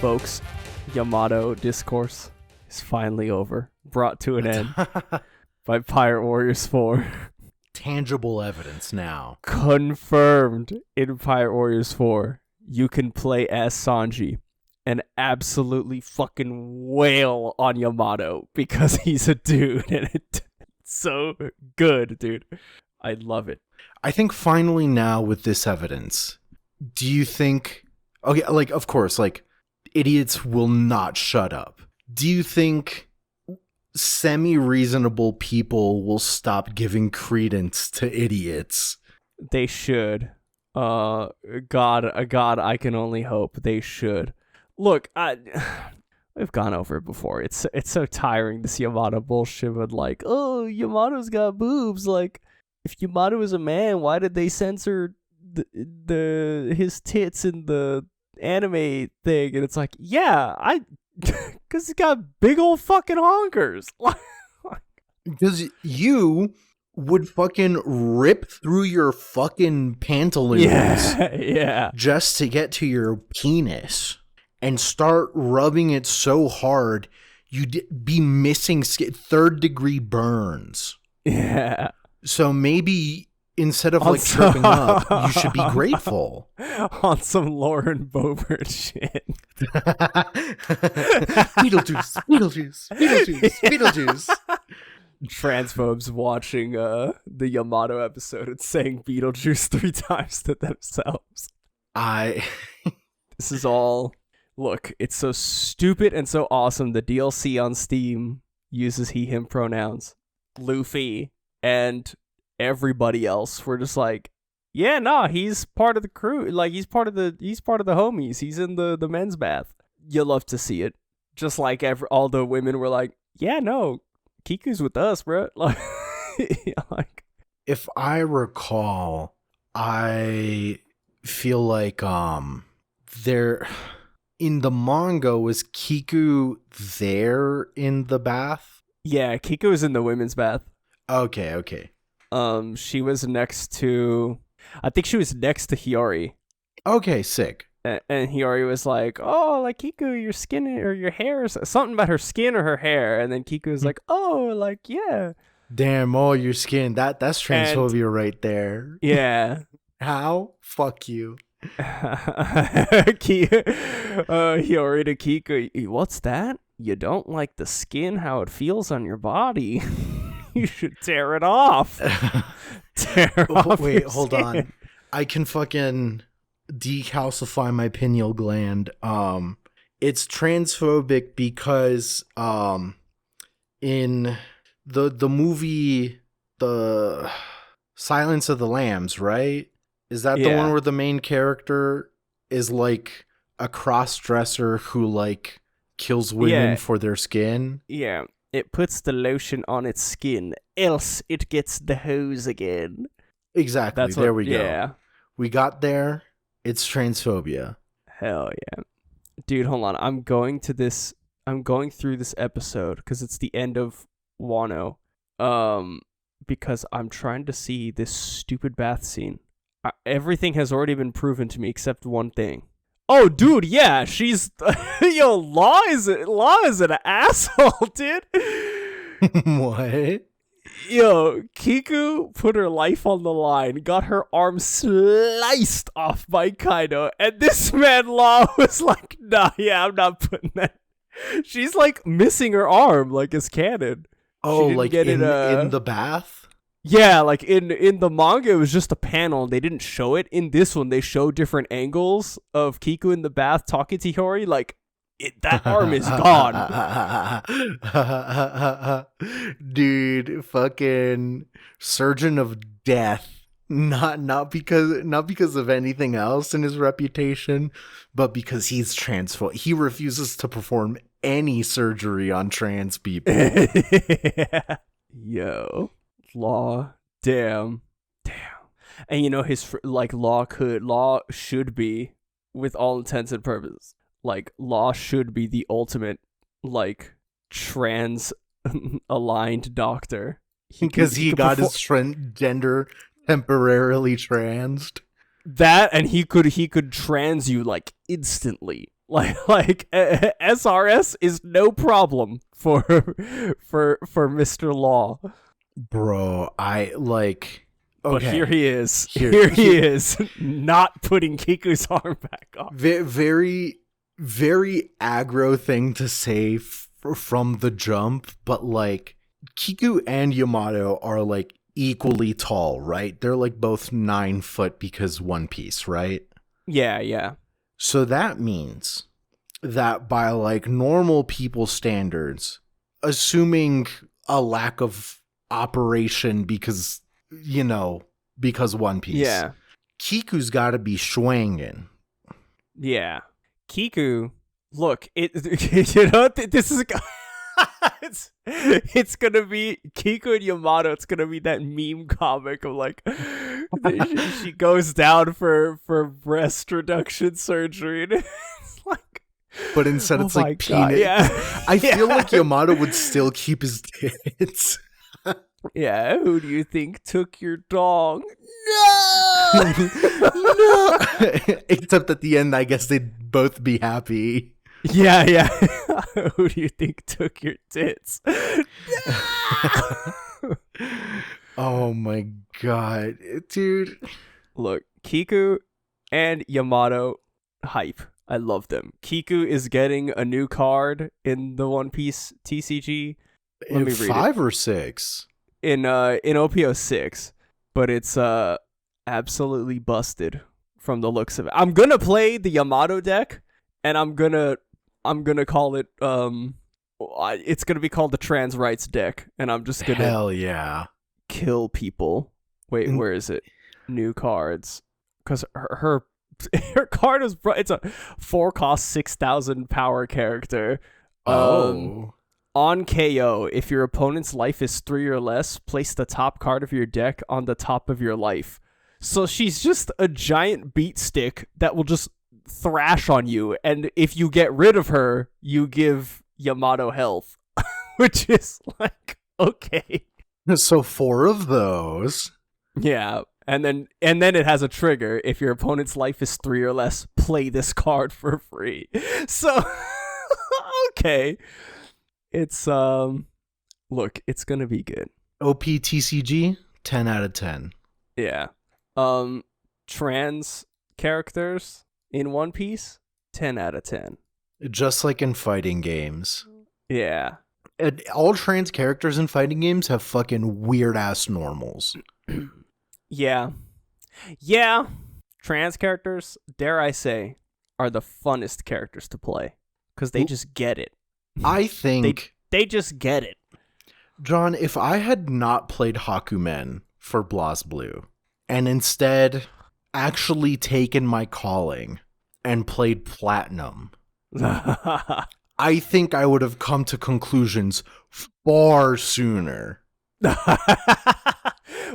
folks, Yamato discourse is finally over, brought to an end by Pirate Warriors 4. Tangible evidence now. Confirmed in Pirate Warriors 4. You can play as Sanji and absolutely fucking wail on Yamato because he's a dude, and it's so good, dude. I love it. I think finally now with this evidence, do you think... Okay, like, of course, like, idiots will not shut up. Do you think semi-reasonable people will stop giving credence to idiots? They should. God, I can only hope they should. Look, we've gone over it before. It's so tiring to see Yamato bullshit with like, oh, Yamato's got boobs. Like, if Yamato was a man, why did they censor his tits in the anime thing? And it's like, yeah, because he's got big old fucking honkers. Because you would fucking rip through your fucking pantaloons yeah, just to get to your penis and start rubbing it so hard you'd be missing third degree burns. Yeah. So maybe instead of like tripping up, you should be grateful. On some Lauren Boebert shit. Beetlejuice. Transphobes watching the Yamato episode and saying Beetlejuice 3 times to themselves. This is all... Look, it's so stupid and so awesome. The DLC on Steam uses he, him pronouns. Luffy and everybody else were just like, yeah, nah, he's part of the crew. Like, he's part of the homies. He's in the men's bath. You love to see it. Just like all the women were like, yeah, no, Kiku's with us, bro. Like, if I recall, I feel like there in the manga, was Kiku there in the bath? Yeah, Kiku was in the women's bath. Okay. She was next to... I think she was next to Hiyori. Okay, sick. And Hiyori was like, oh, like, Kiku, your skin or your hair, something about her skin or her hair. And then Kiku was like, oh, like, yeah. Damn, oh, your skin. That's transphobia right there. Yeah. How? Fuck you. Hiyori to Kiku, what's that? You don't like the skin, how it feels on your body? You should tear it off. Wait, hold on. I can fucking decalcify my pineal gland. It's transphobic because in the movie The Silence of the Lambs, right? Is that the one where the main character is like a cross-dresser who like kills women for their skin? Yeah. It puts the lotion on its skin, else it gets the hose again. Exactly. There we go. Yeah. We got there. It's transphobia. Hell yeah. Dude, hold on. I'm going through this episode because it's the end of Wano. Because I'm trying to see this stupid bath scene. Everything has already been proven to me except one thing. Oh, dude, yeah, she's... Yo, Law is an asshole, dude. What? Yo, Kiku put her life on the line, got her arm sliced off by Kaido, and this man, Law, was like, nah, yeah, I'm not putting that. She's, like, missing her arm, like, as canon. Oh, like, in the bath? Yeah, like in the manga, it was just a panel. They didn't show it. In this one, they show different angles of Kiku in the bath talking to Hiyori. Like, that arm is gone. Dude, fucking Surgeon of Death. Not because of anything else in his reputation, but because he's transphobic. He refuses to perform any surgery on trans people. Yeah. Yo. Law, damn, and you know Law should be, with all intents and purposes, like Law should be the ultimate like trans aligned doctor because he got his gender temporarily transed. That, and he could trans you like instantly. SRS is no problem for Mr. Law. Bro, I like. Okay. But here he is. Here he is, not putting Kiku's arm back on. Very, very aggro thing to say from the jump, but like Kiku and Yamato are like equally tall, right? They're like both 9 foot because One Piece, right? Yeah. So that means that by like normal people standards, assuming a lack of operation because One Piece. Yeah. Kiku's got to be swanging. Yeah. Kiku, look, this is it's gonna be Kiku and Yamato. It's gonna be that meme comic of like she goes down for breast reduction surgery, and it's like, but instead it's like peanut. Yeah. I feel like Yamato would still keep his tits. Yeah, who do you think took your dog? No! No! Except at the end, I guess they'd both be happy. Yeah. Who do you think took your tits? Oh my god, dude. Look, Kiku and Yamato, hype. I love them. Kiku is getting a new card in the One Piece TCG. Let me read 5 or 6? In OPO 6, but it's absolutely busted from the looks of it. I'm gonna play the Yamato deck, and I'm gonna call it it's gonna be called the Trans Rights deck, and I'm just gonna hell yeah kill people. Wait, where is it? New cards, because her card is it's a 4-cost 6,000 power character. On KO, if your opponent's life is 3 or less, place the top card of your deck on the top of your life. So she's just a giant beat stick that will just thrash on you, and if you get rid of her, you give Yamato health, which is like, okay. So 4 of those. Yeah, and then it has a trigger. If your opponent's life is 3 or less, play this card for free. So, okay. It's look, it's gonna be good. OPTCG 10 out of 10. Yeah. Trans characters in One Piece 10 out of 10. Just like in fighting games. Yeah. And all trans characters in fighting games have fucking weird ass normals. Yeah. Trans characters, dare I say, are the funnest characters to play because they just get it. I think they just get it. John, if I had not played Hakumen for BlazBlue and instead actually taken my calling and played Platinum, I think I would have come to conclusions far sooner.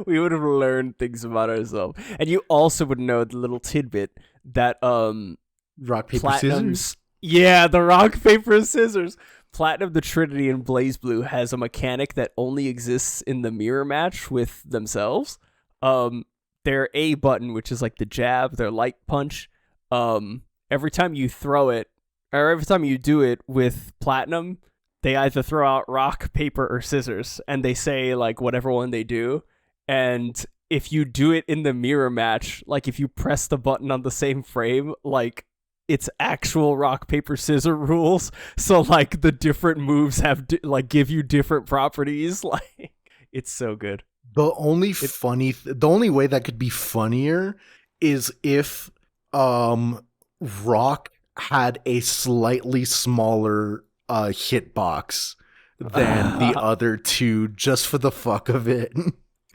We would have learned things about ourselves. And you also would know the little tidbit that rock, paper, scissors? Yeah, the rock, paper, scissors. Platinum, the Trinity, and BlazBlue has a mechanic that only exists in the mirror match with themselves. Their A button, which is like the jab, their light punch, every time you throw it, or every time you do it with Platinum, they either throw out rock, paper, or scissors, and they say like whatever one they do. And if you do it in the mirror match, like if you press the button on the same frame, like it's actual rock, paper, scissors rules. So like the different moves have give you different properties. Like it's so good. The only the only way that could be funnier is if Rock had a slightly smaller hitbox than the other two, just for the fuck of it.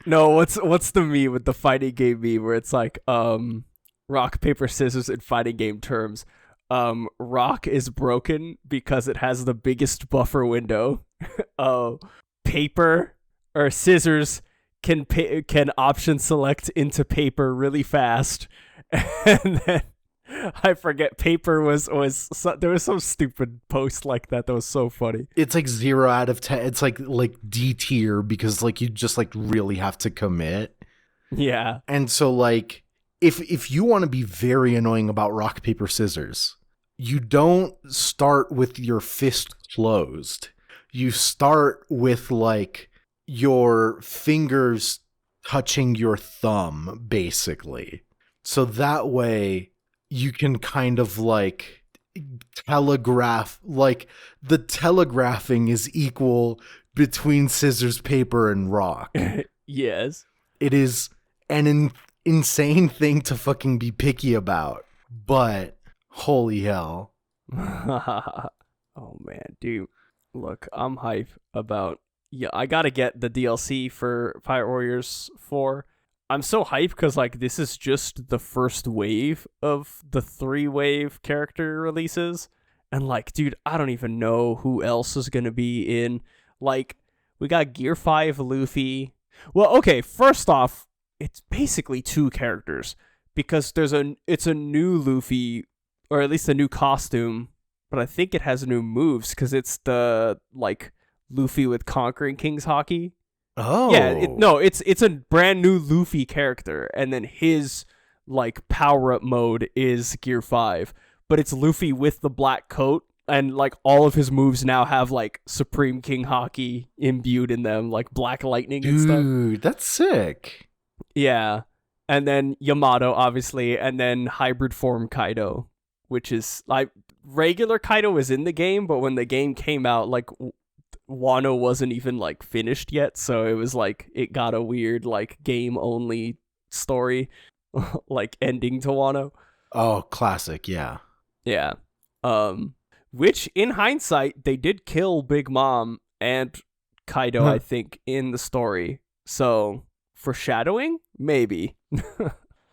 No, what's the meme with the fighting game meme where it's like rock, paper, scissors in fighting game terms. Rock is broken because it has the biggest buffer window. Paper or scissors can option select into paper really fast, and then I forget, paper was there was some stupid post like that was so funny. It's like 0 out of 10. It's like D tier because like you just like really have to commit. Yeah. And so like if you want to be very annoying about rock, paper, scissors, you don't start with your fist closed. You start with like your fingers touching your thumb, basically. So that way you can kind of like telegraph, like the telegraphing is equal between scissors, paper, and rock. Yes. It is an insane thing to fucking be picky about, but holy hell. Oh man, dude. Look, I'm hype about I gotta get the DLC for Pirate Warriors 4. I'm so hyped because like this is just the first wave of the 3-wave character releases. And like, dude, I don't even know who else is gonna be in. Like, we got Gear 5 Luffy. Well, okay, first off, it's basically 2 characters because it's a new Luffy, or at least a new costume, but I think it has new moves because it's the like Luffy with Conquering King's Hockey. Oh. Yeah, it's a brand new Luffy character, and then his like power-up mode is Gear 5, but it's Luffy with the black coat, and like all of his moves now have like Supreme King Hockey imbued in them, like Black Lightning and stuff. Dude, that's sick. Yeah. And then Yamato, obviously, and then hybrid form Kaido, which is like regular Kaido is in the game, but when the game came out, like Wano wasn't even like finished yet, so it was like it got a weird like game only story like ending to Wano. Oh, classic, yeah. Yeah. Which in hindsight they did kill Big Mom and Kaido, I think, in the story. So foreshadowing? Maybe.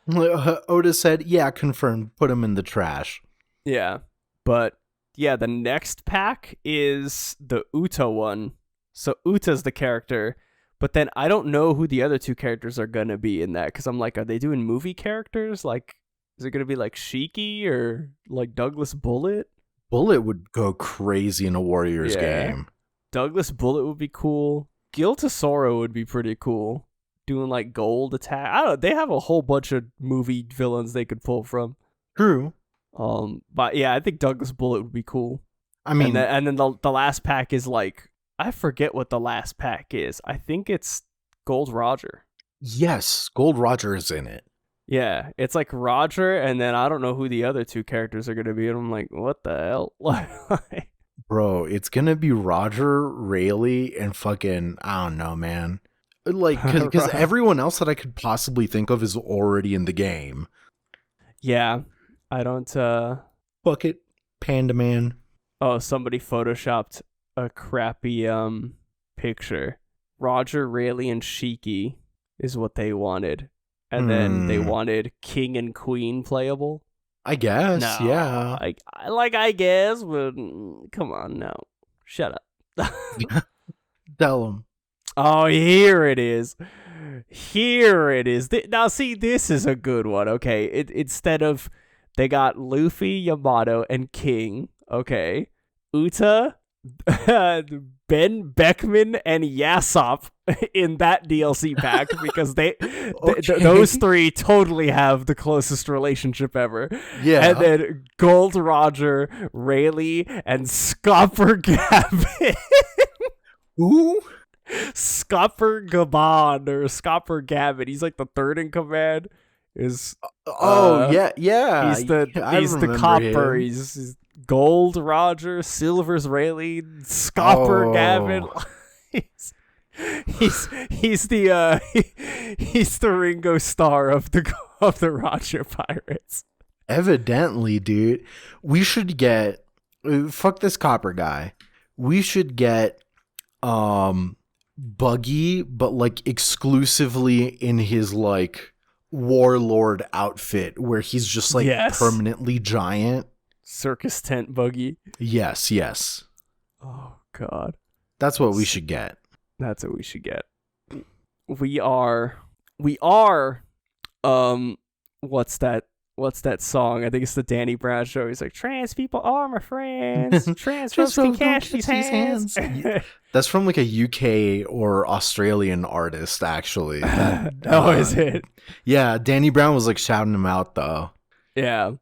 Oda said, yeah, confirmed. Put him in the trash. Yeah. But yeah, the next pack is the Uta one. So Uta's the character, but then I don't know who the other 2 characters are going to be in that, because I'm like, are they doing movie characters? Like, is it going to be like Shiki or like Douglas Bullet? Bullet would go crazy in a Warriors game. Douglas Bullet would be cool. Gil Tesoro would be pretty cool. Doing like gold attack. I don't know. They have a whole bunch of movie villains they could pull from. True. But yeah, I think Douglas Bullet would be cool. I mean, and then the last pack is like, I forget what the last pack is. I think it's Gold Roger. Yes, Gold Roger is in it. Yeah, it's like Roger, and then I don't know who the other 2 characters are gonna be, and I'm like, what the hell? Bro, it's gonna be Roger, Rayleigh, and fucking, I don't know, man. Like, because everyone else that I could possibly think of is already in the game. Yeah, I don't, Fuck it, Panda Man. Oh, somebody photoshopped a crappy, picture. Roger, Rayleigh, and Shiki is what they wanted. And then they wanted King and Queen playable. I guess, no, yeah. I guess, but come on, no. Shut up. Tell them. Oh, here it is. Here it is. Now, see, this is a good one, okay? Instead of, they got Luffy, Yamato, and King, okay? Uta, Ben Beckman, and Yasop in that DLC pack, because those 3 totally have the closest relationship ever. Yeah. And then Gold Roger, Rayleigh, and Scopper Gavin. Who? Scopper Gabon or Scopper Gavin. He's like the 3rd in command. Yeah. He's the copper. He's Gold Roger, Silver's Rayleigh, Scopper Gavin. he's the Ringo Starr of the Roger Pirates. Evidently, dude. We should get fuck this copper guy. We should get Buggy, but like exclusively in his like warlord outfit where he's just like permanently giant. Circus tent Buggy. Yes. Oh god. That's what we should get. That's what we should get. We are what's that song? I think it's the Danny Brown show. He's like, trans people are my friends. Trans folks can catch these hands. That's from like a UK or Australian artist, actually. Is it? Yeah, Danny Brown was like shouting him out though. Yeah.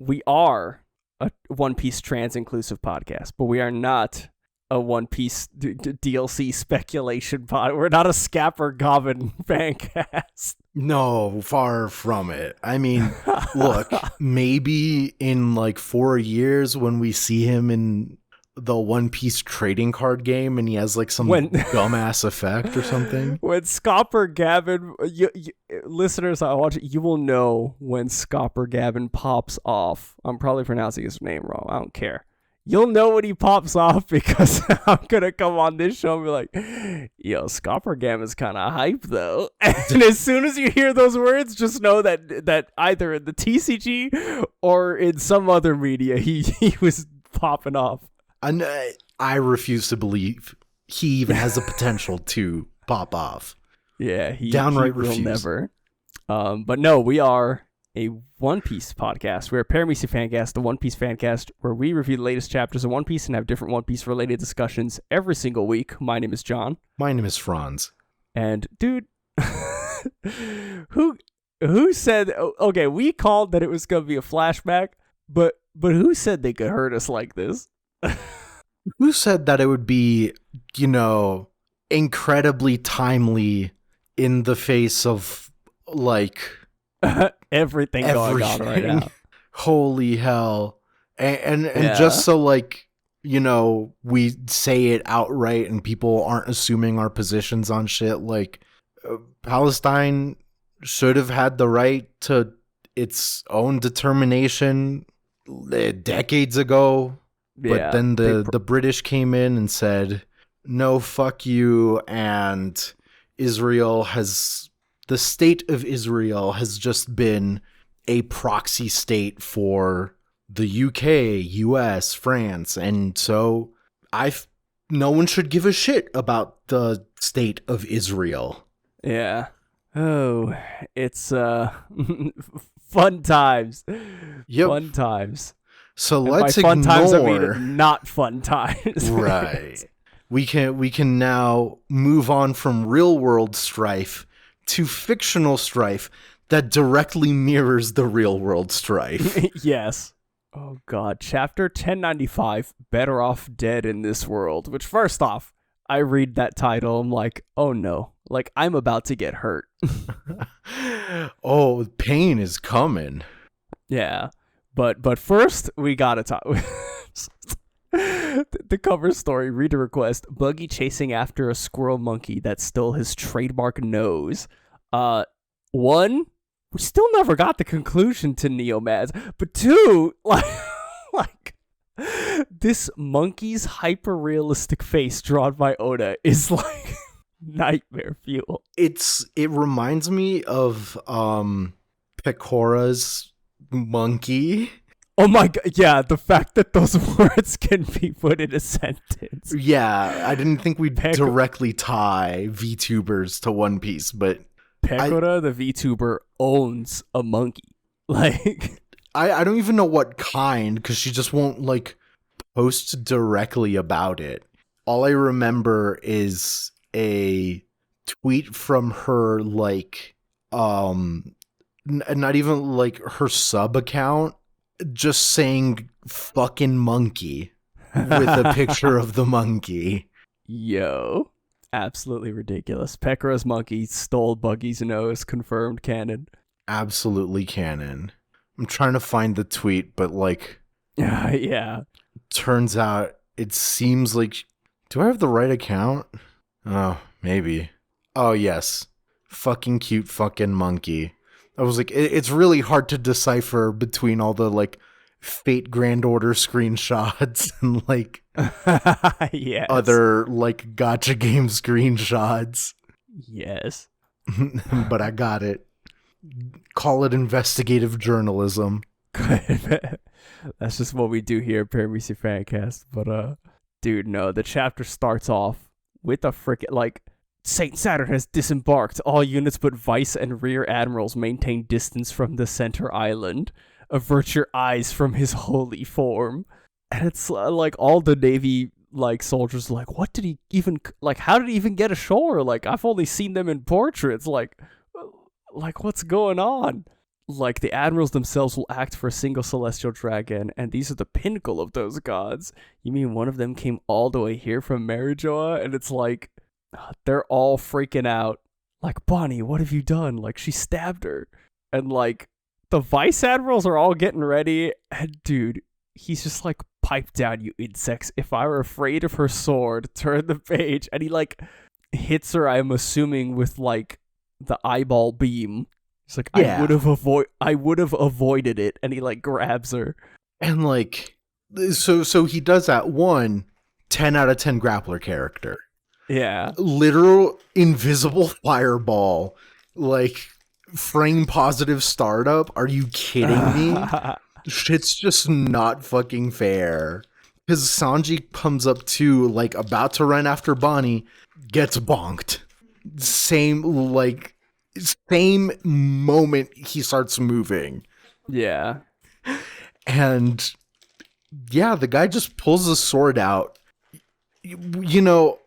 we are a One Piece trans-inclusive podcast, but we are not a One Piece DLC speculation pod. We're not a Scapper Goblin fancast. No, far from it. I mean, look, maybe in like 4 years when we see him in the One Piece trading card game and he has like some dumbass effect or something. When Scopper Gavin, listeners, I watch it, you will know when Scopper Gavin pops off. I'm probably pronouncing his name wrong. I don't care. You'll know when he pops off because I'm going to come on this show and be like, yo, Scopper Gavin's kind of hype though. And as soon as you hear those words, just know that either in the TCG or in some other media, he was popping off. I refuse to believe he even has the potential to pop off. Yeah, he downright will refuse. Never. But no, we are a One Piece podcast. We're a Paramecia Fancast, the One Piece Fancast, where we review the latest chapters of One Piece and have different One Piece related discussions every single week. My name is John. My name is Franz. And dude, who said? Okay, we called that it was gonna be a flashback, but who said they could hurt us like this? Who said that it would be, incredibly timely in the face of, like, everything going on right now? Holy hell. And just so, like, we say it outright and people aren't assuming our positions on shit, like, Palestine should have had the right to its own determination decades ago. But then the British came in and said, no, fuck you. And the state of Israel has just been a proxy state for the UK, US, France. And so no one should give a shit about the state of Israel. Yeah. Oh, it's fun times. Yep. Fun times. So and let's by fun ignore times, I mean not fun times. Right. We can now move on from real world strife to fictional strife that directly mirrors the real world strife. Yes. Oh god, chapter 1095, Better Off Dead in This World, which first off, I read that title, I'm like, oh no, like I'm about to get hurt. Oh, pain is coming. Yeah. But first, we gotta talk. The cover story, reader request, Buggy chasing after a squirrel monkey that stole his trademark nose. One, we still never got the conclusion to Neomads. But two, like this monkey's hyper-realistic face drawn by Oda is like nightmare fuel. It reminds me of Pecora's monkey. Oh my god, yeah, the fact that those words can be put in a sentence. Yeah, I didn't think we'd directly tie VTubers to One Piece, but Pecora, the VTuber, owns a monkey. Like, I don't even know what kind, because she just won't, like, post directly about it. All I remember is a tweet from her, like, not even like her sub account, just saying fucking monkey with a picture of the monkey. Yo, absolutely ridiculous. Pecora's monkey stole Buggy's nose, confirmed canon. Absolutely canon. I'm trying to find the tweet, but like, yeah. Turns out it seems like, do I have the right account? Oh, maybe. Oh, yes. Fucking cute fucking monkey. I was like, it's really hard to decipher between all the, like, Fate Grand Order screenshots and, like, yes. other, like, gacha game screenshots. Yes. But I got it. Call it investigative journalism. That's just what we do here at Paramecia Fancast. But, dude, no, the chapter starts off with a frickin', like, Saint Saturn has disembarked. All units but Vice and Rear Admirals maintain distance from the center island. Avert your eyes from his holy form. And it's like all the Navy like soldiers like, what did he even, like, how did he even get ashore? Like, I've only seen them in portraits. Like what's going on? like the admirals themselves will act for a single celestial dragon, and these are the pinnacle of those gods. You mean one of them came all the way here from Marijoa? And it's like, they're all freaking out. Like, Bonnie, what have you done? Like, she stabbed her. And like, the vice admirals are all getting ready. And dude, he's just like, pipe down, you insects. If I were afraid of her sword, turn the page. And he like hits her, I'm assuming, with like the eyeball beam. He's like, Yeah. I would have avoided it. And he like grabs her. And like, so he does that. 10 out of 10 grappler character. Yeah. Literal invisible fireball. Like, frame positive startup. Are you kidding me? Shit's just not fucking fair. Because Sanji comes up to, like, about to run after Bonnie, gets bonked. Same moment he starts moving. Yeah. And yeah, the guy just pulls the sword out. You know,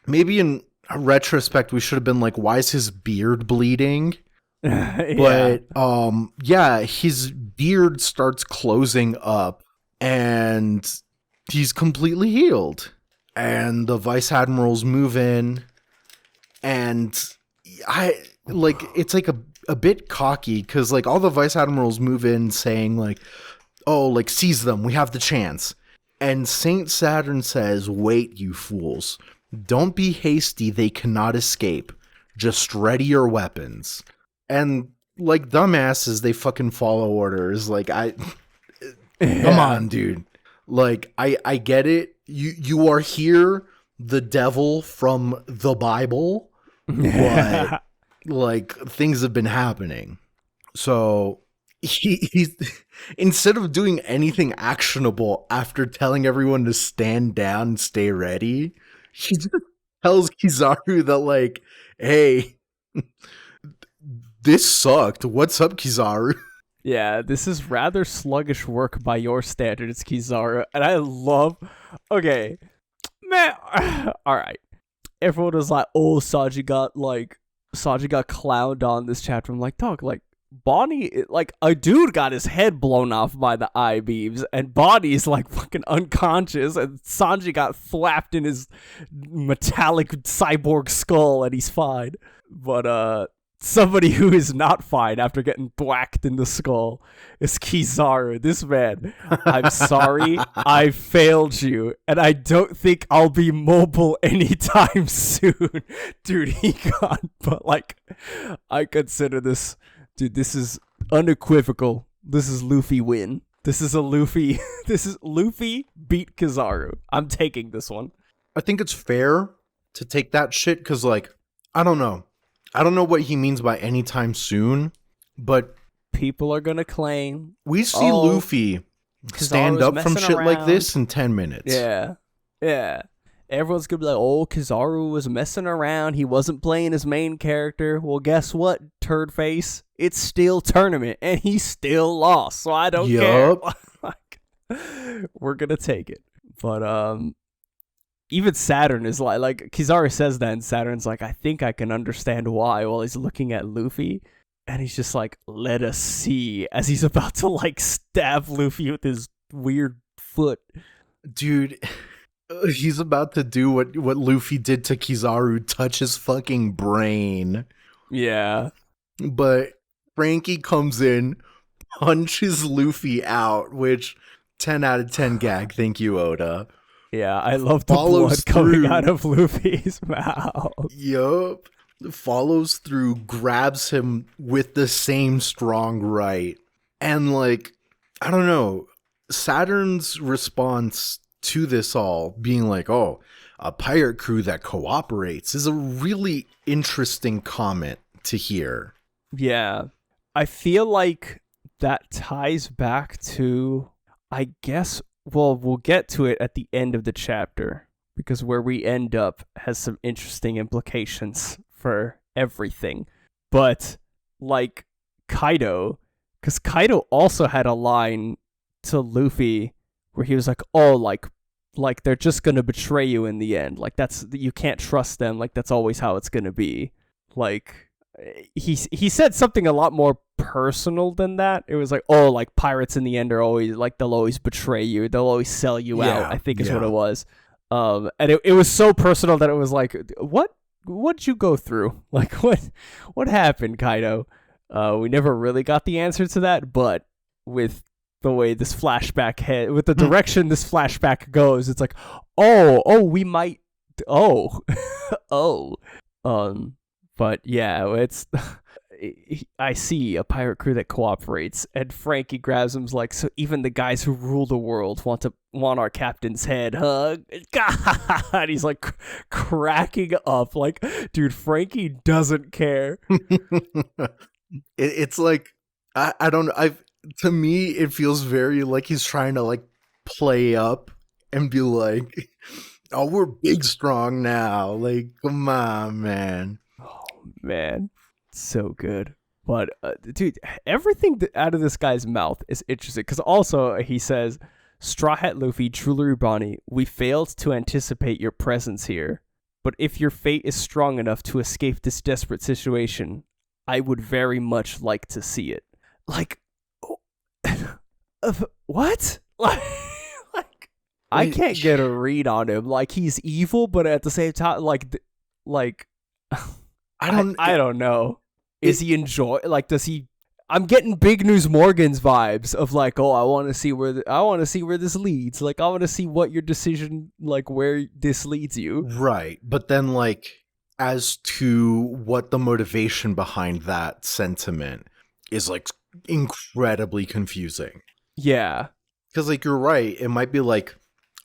maybe in retrospect we should have been like, why is his beard bleeding? Yeah. But yeah, his beard starts closing up and he's completely healed. And the vice admirals move in, and it's like a bit cocky because like all the vice admirals move in saying like, oh, like, seize them, we have the chance. And Saint Saturn says, wait, you fools, don't be hasty, they cannot escape, just ready your weapons. And like dumbasses, they fucking follow orders. Like, come on, dude. Like, I get it. You are here, the devil from the Bible, but like, things have been happening. So he's instead of doing anything actionable after telling everyone to stand down and stay ready, he just tells Kizaru that like, hey, this sucked. What's up, Kizaru? Yeah, this is rather sluggish work by your standards, Kizaru. And I love... Okay. Man, alright. Everyone was like, oh, Sanji got clowned on this chapter. I'm like, dog, like, Bonnie, like, a dude got his head blown off by the eye beams, and Bonnie's like fucking unconscious, and Sanji got thwapped in his metallic cyborg skull, and he's fine. But, somebody who is not fine after getting whacked in the skull is Kizaru. This man, I'm sorry, I failed you, and I don't think I'll be mobile anytime soon. Dude, he got, but like, I consider this, dude, this is unequivocal. This is Luffy win. This is Luffy beat Kizaru. I'm taking this one. I think it's fair to take that shit because, like, I don't know what he means by anytime soon, but people are gonna claim we see Luffy stand up from shit like this in 10 minutes. Yeah. Everyone's gonna be like, oh, Kizaru was messing around. He wasn't playing his main character. Well, guess what, turd face? It's still tournament, and he still lost, so I don't care. Like, we're gonna take it. But, even Saturn is like Kizaru says that, and Saturn's like, I think I can understand why, while he's looking at Luffy, and he's just like, let us see, as he's about to like stab Luffy with his weird foot. Dude, he's about to do what Luffy did to Kizaru, touch his fucking brain. Yeah. But Frankie comes in, punches Luffy out, which 10 out of 10 gag. Thank you, Oda. Yeah, I love the blood coming out of Luffy's mouth. Yup. Follows through, grabs him with the same strong right. And like, I don't know, Saturn's response to this all being like, oh, a pirate crew that cooperates is a really interesting comment to hear. Yeah. I feel like that ties back to, I guess, well, we'll get to it at the end of the chapter, because where we end up has some interesting implications for everything. But, like, Kaido, because Kaido also had a line to Luffy where he was like, oh, like they're just gonna betray you in the end. Like, you can't trust them. Like, that's always how it's gonna be. Like, he said something a lot more personal than that. It was like, oh, like pirates in the end are always like, they'll always betray you, they'll always sell you out, I think is what it was. And it was so personal that it was like, what'd you go through? Like, what happened, Kaido? We never really got the answer to that, but with the way this flashback with the direction this flashback goes, it's like, we might, but yeah, it's I see a pirate crew that cooperates, and Frankie grabs him's like, so even the guys who rule the world want our captain's head, huh? God, he's like cracking up, like, dude, Frankie doesn't care. It's like, I don't know. To me, it feels very like he's trying to like play up and be like, oh, we're big strong now. Like, come on, man. Oh, man. So good. But, dude, everything out of this guy's mouth is interesting. Because also, he says, Straw Hat Luffy, Jewelry Bonnie, we failed to anticipate your presence here. But if your fate is strong enough to escape this desperate situation, I would very much like to see it. Like, what? Like, I can't get a read on him. Like, he's evil, but at the same time, like, I don't know. Is he does he? I'm getting Big News Morgan's vibes of like, oh, I want to see where this leads. Like, I want to see what your decision, like, where this leads you. Right, but then like, as to what the motivation behind that sentiment is, like, incredibly confusing. Yeah, because like you're right. It might be like,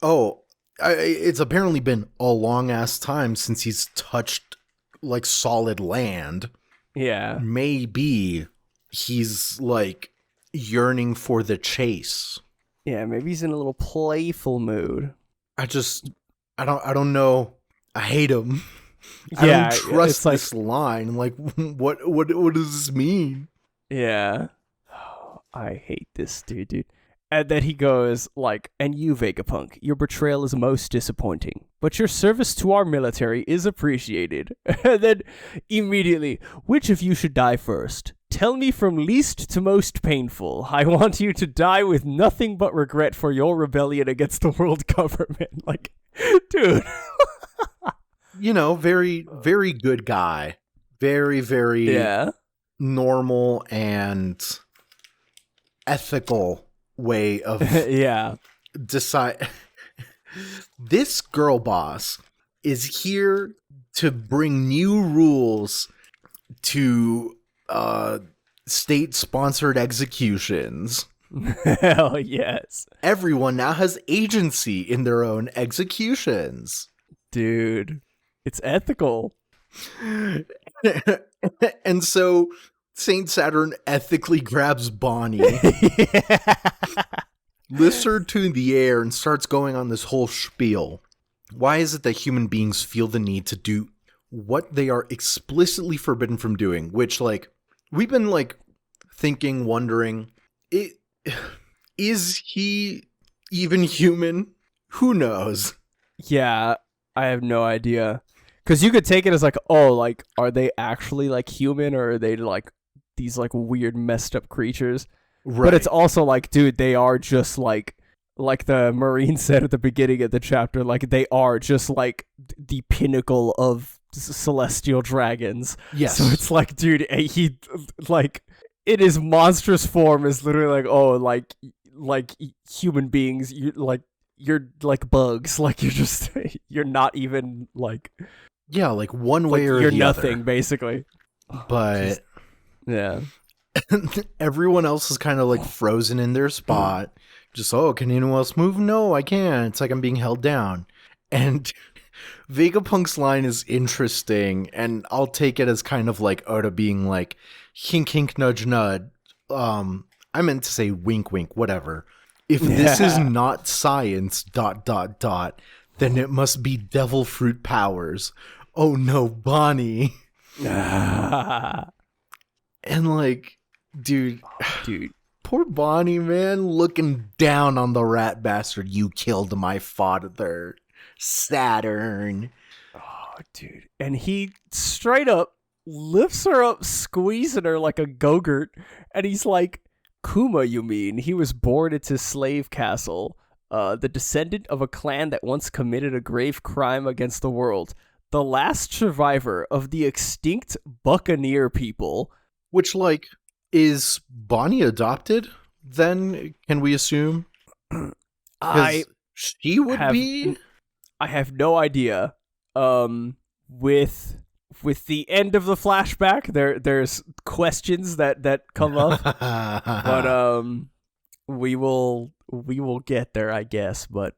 oh, it's apparently been a long ass time since he's touched like solid land. Yeah. Maybe he's like yearning for the chase. Yeah, maybe he's in a little playful mood. I don't know. I hate him. Yeah, I don't trust this line. Like, what does this mean? Yeah. I hate this dude. And then he goes, like, and you, Vegapunk, your betrayal is most disappointing, but your service to our military is appreciated. And then, immediately, which of you should die first? Tell me from least to most painful. I want you to die with nothing but regret for your rebellion against the world government. Like, dude. You know, very, very good guy. Very, very normal and ethical way of decide. This girl boss is here to bring new rules to state-sponsored executions. Hell yes. Everyone now has agency in their own executions. Dude, it's ethical. And so Saint Saturn ethically grabs Bonnie, lifts her to the air, and starts going on this whole spiel. Why is it that human beings feel the need to do what they are explicitly forbidden from doing? Which, like, we've been, like, thinking, wondering, is he even human? Who knows? Yeah, I have no idea. Because you could take it as, like, oh, like, are they actually, like, human, or are they, like, these, like, weird, messed up creatures? Right. But it's also, like, dude, they are just, like the Marine said at the beginning of the chapter, like, they are just, like, the pinnacle of celestial dragons. Yes. So it's like, dude, he, like, in his monstrous form is literally like, oh, like human beings, you're like bugs. Like, you're not even, like... Yeah, like, one way or you're the nothing, other. Basically. But... yeah. Everyone else is kind of, like, frozen in their spot. Just, oh, can anyone else move? No, I can't. It's like I'm being held down. And Vegapunk's line is interesting, and I'll take it as kind of like Oda being like, hink, hink, nudge, nudge. I meant to say wink, wink, whatever. If this is not science, ... then it must be devil fruit powers. Oh no, Bonnie. And like, dude. Poor Bonnie, man, looking down on the rat bastard. You killed my father, Saturn. Oh, dude. And he straight up lifts her up, squeezing her like a go-gurt, and he's like, Kuma, you mean? He was born into Slave Castle, the descendant of a clan that once committed a grave crime against the world. The last survivor of the extinct Buccaneer people. Which, like, is Bonnie adopted, then, can we assume? She would be? I have no idea. With the end of the flashback, there's questions that come up, but we will get there, I guess. But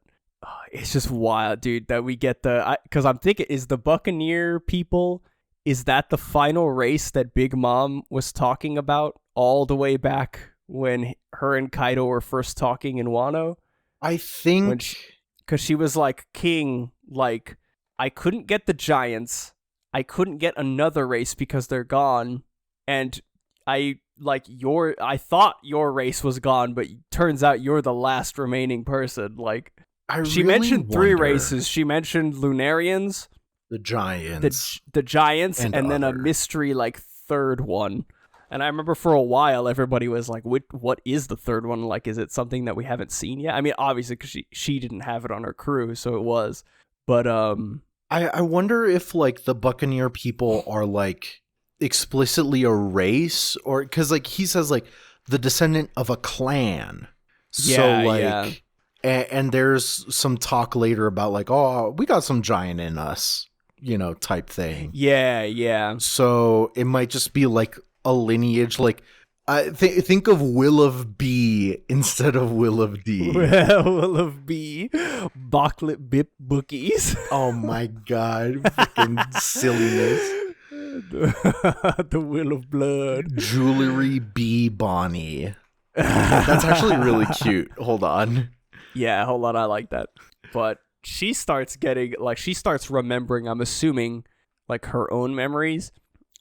it's just wild, dude, that we get because I'm thinking, is the Buccaneer people, is that the final race that Big Mom was talking about all the way back when her and Kaido were first talking in Wano? I think because she was like, King, like, I couldn't get the giants, I couldn't get another race because they're gone, and I thought your race was gone, but turns out you're the last remaining person. Like, she mentioned 3 races. She mentioned Lunarians, the giants, the giants, and then a mystery like 3rd one. And I remember for a while everybody was like, "What is the 3rd one? Like, is it something that we haven't seen yet?" I mean, obviously, because she didn't have it on her crew, so it was. But I wonder if, like, the Buccaneer people are, like, explicitly a race, or because, like, he says, like, the descendant of a clan. Yeah, so, like, yeah. And there's some talk later about, like, oh, we got some giant in us, type thing. Yeah, yeah. So it might just be like a lineage, like, think of Will of B instead of Will of D. Will of B. Bocklet Bip Bookies. Oh my god. Freaking silliness. The Will of Blood. Jewelry B Bonnie. That's actually really cute. Hold on. Yeah, hold on. I like that. But she starts remembering, I'm assuming, like, her own memories.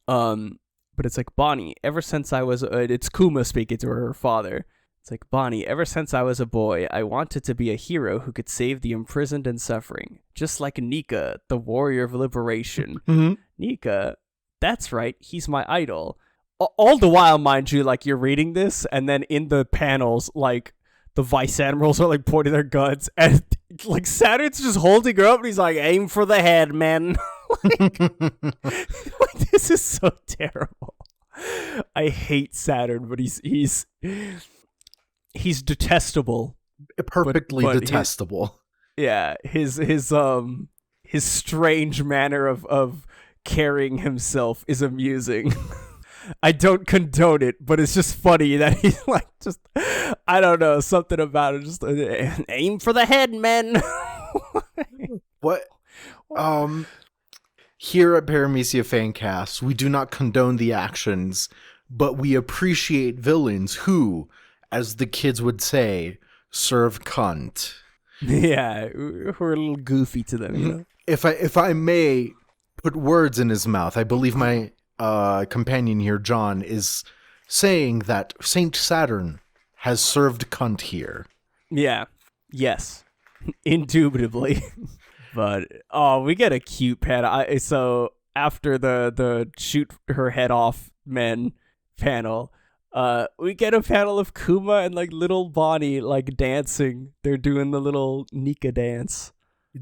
But it's like, Bonnie, ever since I was... it's Kuma speaking to her father. It's like, Bonnie, ever since I was a boy, I wanted to be a hero who could save the imprisoned and suffering. Just like Nika, the warrior of liberation. Mm-hmm. Nika, that's right, he's my idol. All the while, mind you, like, you're reading this, and then in the panels, like, the vice admirals are, like, pointing their guns, and, like, Saturn's just holding her up, and he's like, aim for the head, man. like, this is so terrible. I hate Saturn, but he's detestable. Perfectly but detestable. His strange manner of carrying himself is amusing. I don't condone it, but it's just funny that he's like, just, I don't know, something about it, just aim for the head, men. What? Here at Paramecia Fancast, we do not condone the actions, but we appreciate villains who, as the kids would say, serve cunt. Yeah, we're a little goofy to them, you know? If I may put words in his mouth, I believe my companion here, John, is saying that Saint Saturn has served cunt here. Yeah. Yes. Indubitably. But we get a cute panel. So after the shoot her head off men panel, we get a panel of Kuma and, like, little Bonnie, like, dancing. They're doing the little Nika dance.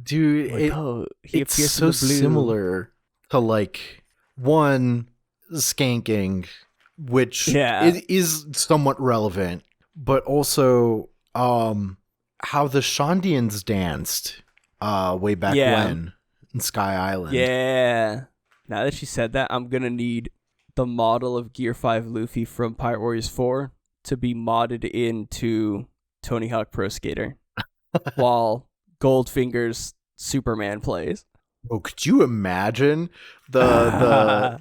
Dude, like, it's so similar to, like, one, skanking, which is somewhat relevant, but also how the Shondians danced way back when in Sky Island. Yeah. Now that she said that, I'm gonna need the model of Gear 5 Luffy from Pirate Warriors 4 to be modded into Tony Hawk Pro Skater while Goldfinger's Superman plays. Oh, could you imagine the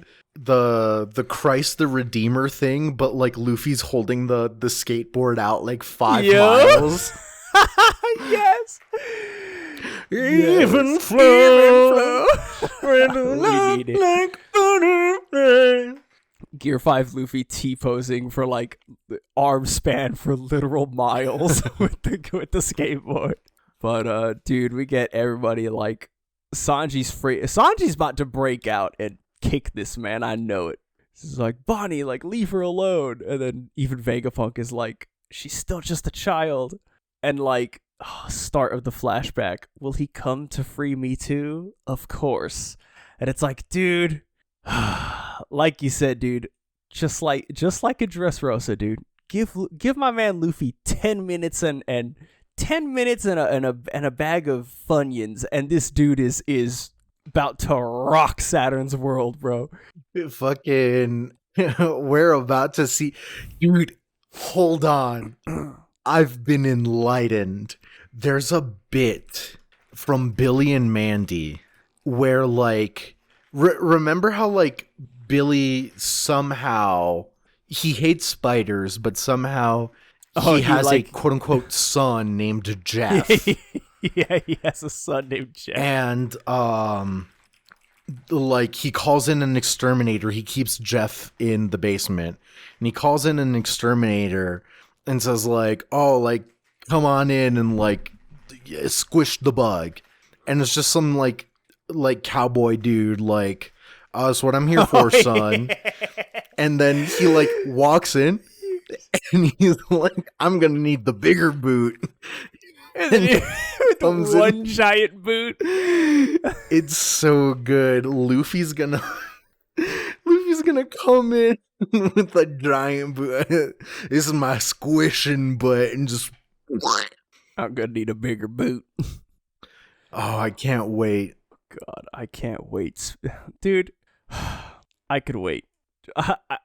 Christ the Redeemer thing, but, like, Luffy's holding the skateboard out like 5 miles? Yes. Even flow. We need it. Gear 5 Luffy T-posing for, like, arm span for literal miles with the skateboard. But dude, we get everybody, like, Sanji's free. Sanji's about to break out and kick this, man. I know it. He's like, Bonnie, like, leave her alone. And then even Vegapunk is like, she's still just a child. And like, start of the flashback. Will he come to free me too? Of course. And it's like, dude, like you said, dude, just like a Dressrosa, dude. Give my man Luffy 10 minutes and 10 minutes and a bag of Funyuns, and this dude is about to rock Saturn's world, bro. Fucking, we're about to see, dude. Hold on, I've been enlightened. There's a bit from Billy and Mandy where like, remember how like Billy somehow he hates spiders, but somehow he has a quote unquote son named Jeff. Yeah, he has a son named Jeff. And like he calls in an exterminator. He keeps Jeff in the basement, and he calls in an exterminator and says like, "Oh, like come on in and like squish the bug." And it's just some like cowboy dude like, "Oh, that's what I'm here for, son." And then he like walks in and he's like, "I'm gonna need the bigger boot." And with one giant boot. It's so good. Luffy's gonna come in with a giant boot. This is my squishing butt, and just I'm gonna need a bigger boot. Oh, I can't wait. God, I can't wait. Dude, I could wait.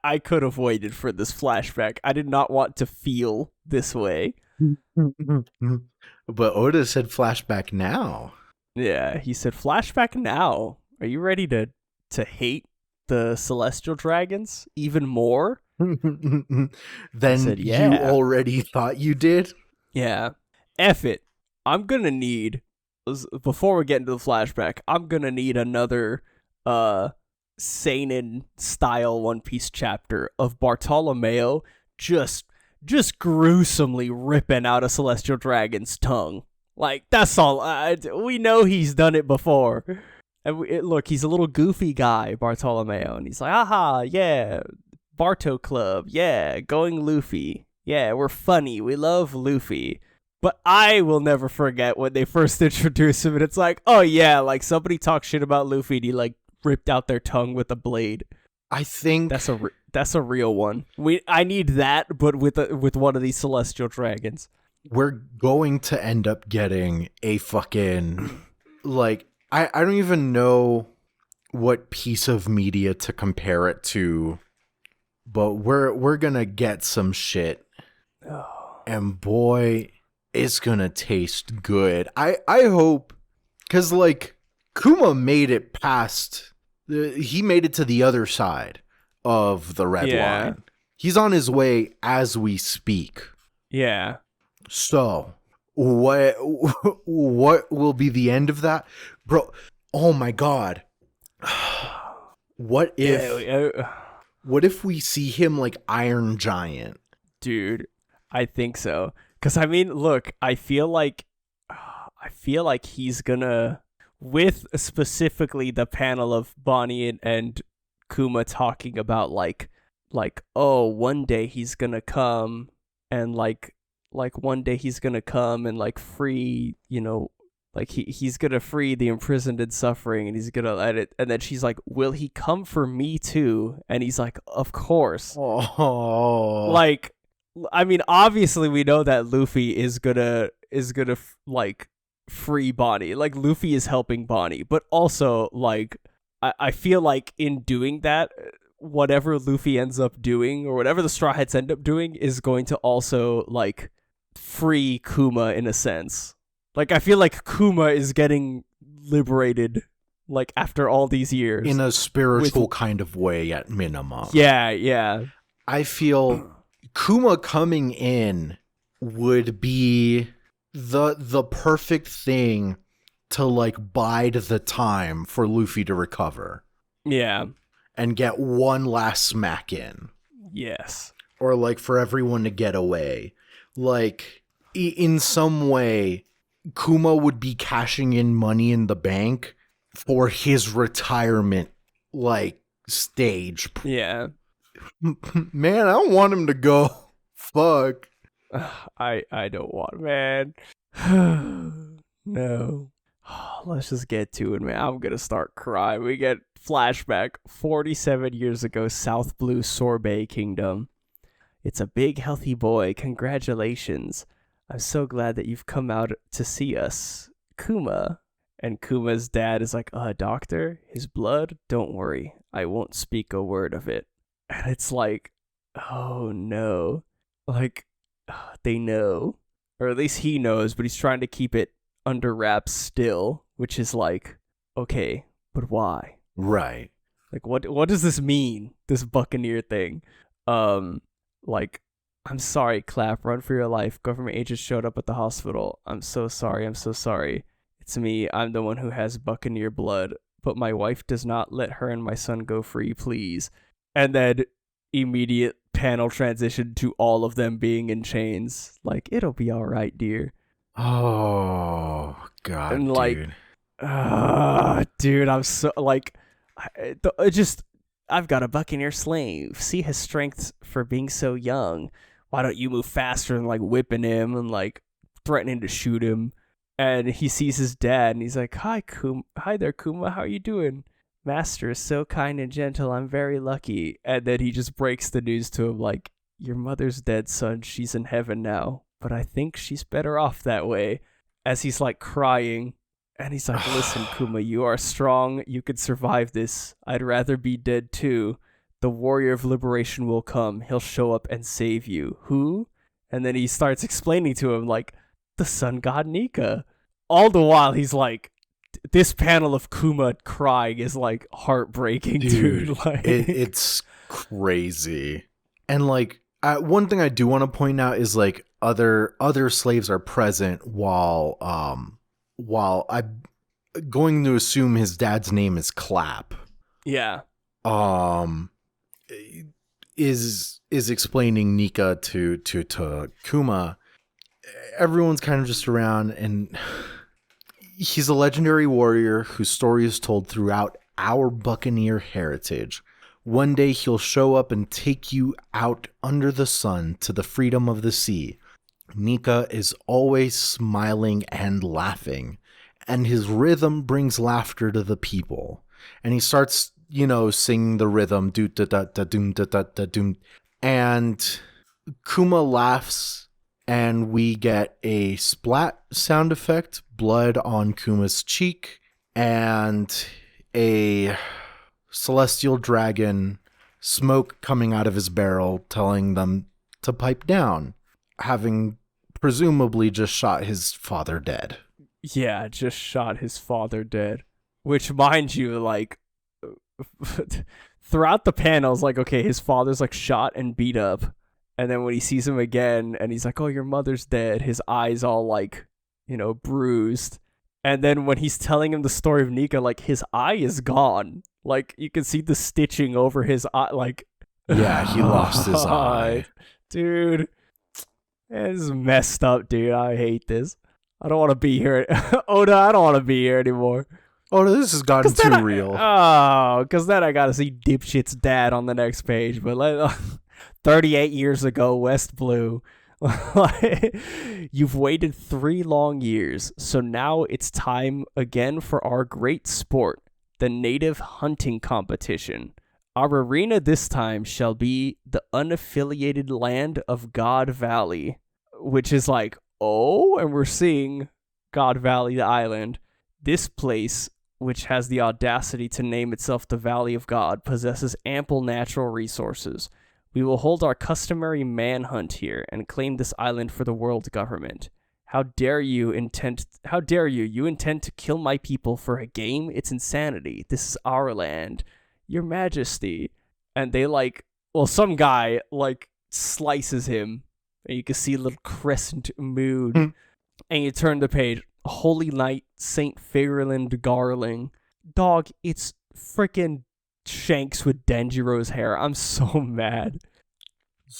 I could have waited for this flashback. I did not want to feel this way. But Oda said flashback now. Yeah, he said flashback now. Are you ready to hate the celestial dragons even more? Than said, yeah. You already thought you did? Yeah. F it. I'm gonna need, before we get into the flashback, I'm gonna need another seinen style One Piece chapter of Bartolomeo just gruesomely ripping out a celestial dragon's tongue. Like, that's all. We know he's done it before. And look, he's a little goofy guy, Bartolomeo, and he's like, aha, yeah, Barto Club, yeah, going Luffy. Yeah, we're funny. We love Luffy. But I will never forget when they first introduced him, and it's like, oh yeah, like somebody talked shit about Luffy, and he like ripped out their tongue with a blade. I think that's a real one. I need that, but with one of these celestial dragons. We're going to end up getting a fucking like I don't even know what piece of media to compare it to, but we're gonna get some shit, and boy, it's gonna taste good. I hope, because like Kuma made it past. He made it to the other side of the red line. He's on his way as we speak. Yeah. So, what will be the end of that? Bro, oh my god. What if we see him like Iron Giant? Dude, I think so. Cuz I mean, look, I feel like he's gonna, with specifically the panel of Bonnie and Kuma talking about like oh, one day he's gonna come and like one day he's gonna come and like free, you know, like he's gonna free the imprisoned and suffering, and he's gonna let it. And then she's like, will he come for me too? And he's like, of course. Oh, like, I mean, obviously we know that Luffy is gonna like free Bonnie. Like, Luffy is helping Bonnie, but also like I feel like in doing that, whatever Luffy ends up doing, or whatever the Straw Hats end up doing, is going to also like free Kuma in a sense. Like, I feel like Kuma is getting liberated, like, after all these years. In a spiritual kind of way, at minimum. Yeah. I feel Kuma coming in would be the perfect thing to, like, bide the time for Luffy to recover. Yeah. And get one last smack in. Yes. Or, like, for everyone to get away. Like, in some way, Kuma would be cashing in money in the bank for his retirement, like, stage. Yeah. Man, I don't want him to go. Fuck. I don't want, man. No. Let's just get to it, man. I'm gonna start crying. We get flashback 47 years ago, South Blue Sorbet Kingdom. It's a big, healthy boy. Congratulations. I'm so glad that you've come out to see us. Kuma. And Kuma's dad is like, doctor? His blood? Don't worry. I won't speak a word of it. And it's like, oh no. Like, they know. Or at least he knows, but he's trying to keep it under wraps still, which is like, okay, but why? Right. Like, what does this mean? This Buccaneer thing? Like, I'm sorry, Clap, run for your life. Government agents showed up at the hospital. I'm so sorry. It's me. I'm the one who has Buccaneer blood, but my wife does not let her and my son go free, please. And then immediate panel transition to all of them being in chains. Like, it'll be all right, dear. Oh, God, and like, dude, I'm so, like, I've got a Buccaneer slave. See his strength for being so young. Why don't you move faster than, like, whipping him and, like, threatening to shoot him? And he sees his dad, and he's like, Hi there, Kuma, how are you doing? Master is so kind and gentle, I'm very lucky. And then he just breaks the news to him, like, your mother's dead, son, she's in heaven now. But I think she's better off that way. As he's, like, crying, and he's like, listen, Kuma, you are strong, you could survive this. I'd rather be dead too. The warrior of liberation will come, he'll show up and save you. Who? And then he starts explaining to him, like, the Sun God Nika. All the while, he's like, this panel of Kuma crying is, like, heartbreaking, dude. Like, it's crazy. And, like, one thing I do want to point out is, like, other slaves are present while I'm going to assume his dad's name is Clap. Yeah. Is explaining Nika to Kuma. Everyone's kind of just around, and he's a legendary warrior whose story is told throughout our Buccaneer heritage. One day he'll show up and take you out under the sun to the freedom of the sea. Nika is always smiling and laughing, and his rhythm brings laughter to the people. And he starts, singing the rhythm, do da da da doom da da da doom, and Kuma laughs, and we get a splat sound effect, blood on Kuma's cheek, and a celestial dragon, smoke coming out of his barrel, telling them to pipe down, having presumably just shot his father dead. Yeah, just shot his father dead. Which, mind you, like, throughout the panels, like, okay, his father's, like, shot and beat up. And then when he sees him again, and he's like, oh, your mother's dead, his eyes all, like, bruised. And then when he's telling him the story of Nika, like, his eye is gone. Like, you can see the stitching over his eye, like... Yeah, he lost his eye. Dude, this is messed up, dude. I hate this. I don't want to be here. Oda, I don't want to be here anymore. Oh, this has gotten too real. Because then I got to see Dipshit's dad on the next page. But 38 years ago, West Blue. You've waited 3 long years, so now it's time again for our great sport, the native hunting competition. Our arena this time shall be the unaffiliated land of God Valley, which is like, oh, and we're seeing God Valley, the island. This place, which has the audacity to name itself the Valley of God, possesses ample natural resources. We will hold our customary manhunt here and claim this island for the world government. How dare you intend to kill my people for a game? It's insanity. This is our land. Your Majesty. And they some guy slices him, and you can see a little crescent moon. And you turn the page. Holy Knight Saint Fairland Garling. Dog, it's freaking Shanks with Denjiro's hair. I'm so mad.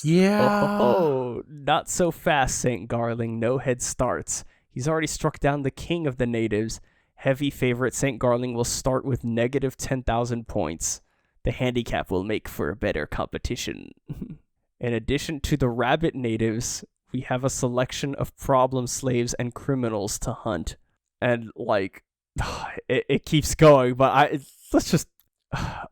Yeah. Oh, not so fast, Saint Garling. No head starts. He's already struck down the king of the natives. Heavy favorite Saint Garling will start with negative 10,000 points. The handicap will make for a better competition. In addition to the rabbit natives, we have a selection of problem slaves and criminals to hunt. And, like, it keeps going, but let's just...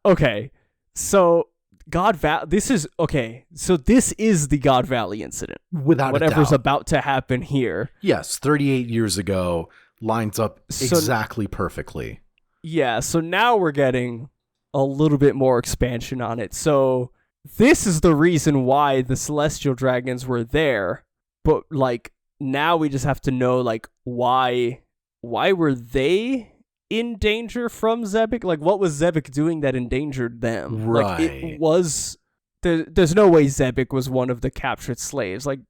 Okay, so... this is the God Valley incident. Without whatever's a doubt. about to happen here. Yes, 38 years ago lines up exactly perfectly. Yeah, so now we're getting a little bit more expansion on it. So this is the reason why the celestial dragons were there, but like now we just have to know like why were they in danger from Zebek? Like, what was Zebek doing that endangered them? Right. Like, it was... There's no way Zebek was one of the captured slaves. Like,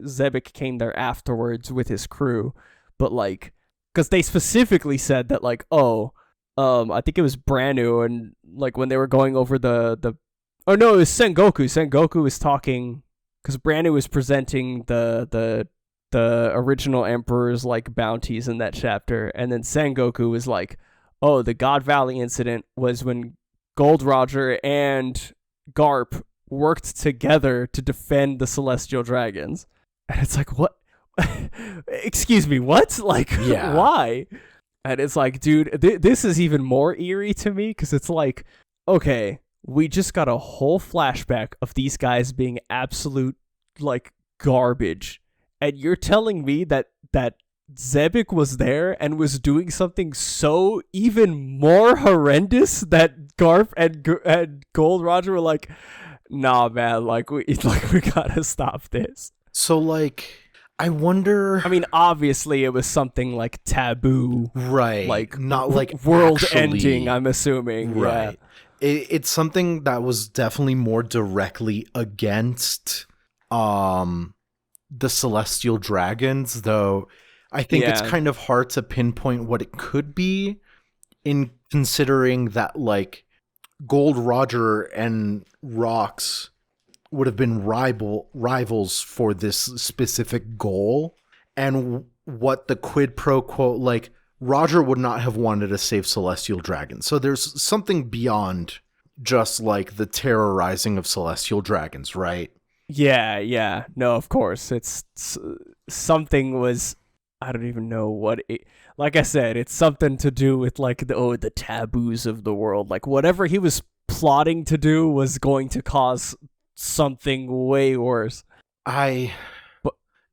Zebek came there afterwards with his crew. But, like... Because they specifically said that, like, I think it was Branu, and, like, when they were going over the... Oh, no, it was Sengoku. Sengoku was talking... Because Branu was presenting the original Emperor's, like, bounties in that chapter, and then Sengoku was like, oh, the God Valley incident was when Gold Roger and Garp worked together to defend the Celestial Dragons. And it's like, what? Excuse me, what? Like, yeah. Why? And it's like, dude, this is even more eerie to me, because it's like, okay, we just got a whole flashback of these guys being absolute, like, garbage. And you're telling me that Zebek was there and was doing something so even more horrendous that Garp and Gold Roger were like, nah, man, like we gotta stop this. So, like, I wonder... I mean, obviously it was something like taboo. Right. Like, not like world-ending, I'm assuming. Right. Yeah. It's something that was definitely more directly against... the Celestial Dragons, though I think it's kind of hard to pinpoint what it could be, in considering that, like, Gold Roger and Rox would have been rivals for this specific goal, and what the quid pro quo, like, Roger would not have wanted to save Celestial Dragons. So there's something beyond just, like, the terrorizing of Celestial Dragons, right? Yeah. No, of course. It's something was... I don't even know what it... Like I said, it's something to do with, like, the taboos of the world. Like, whatever he was plotting to do was going to cause something way worse.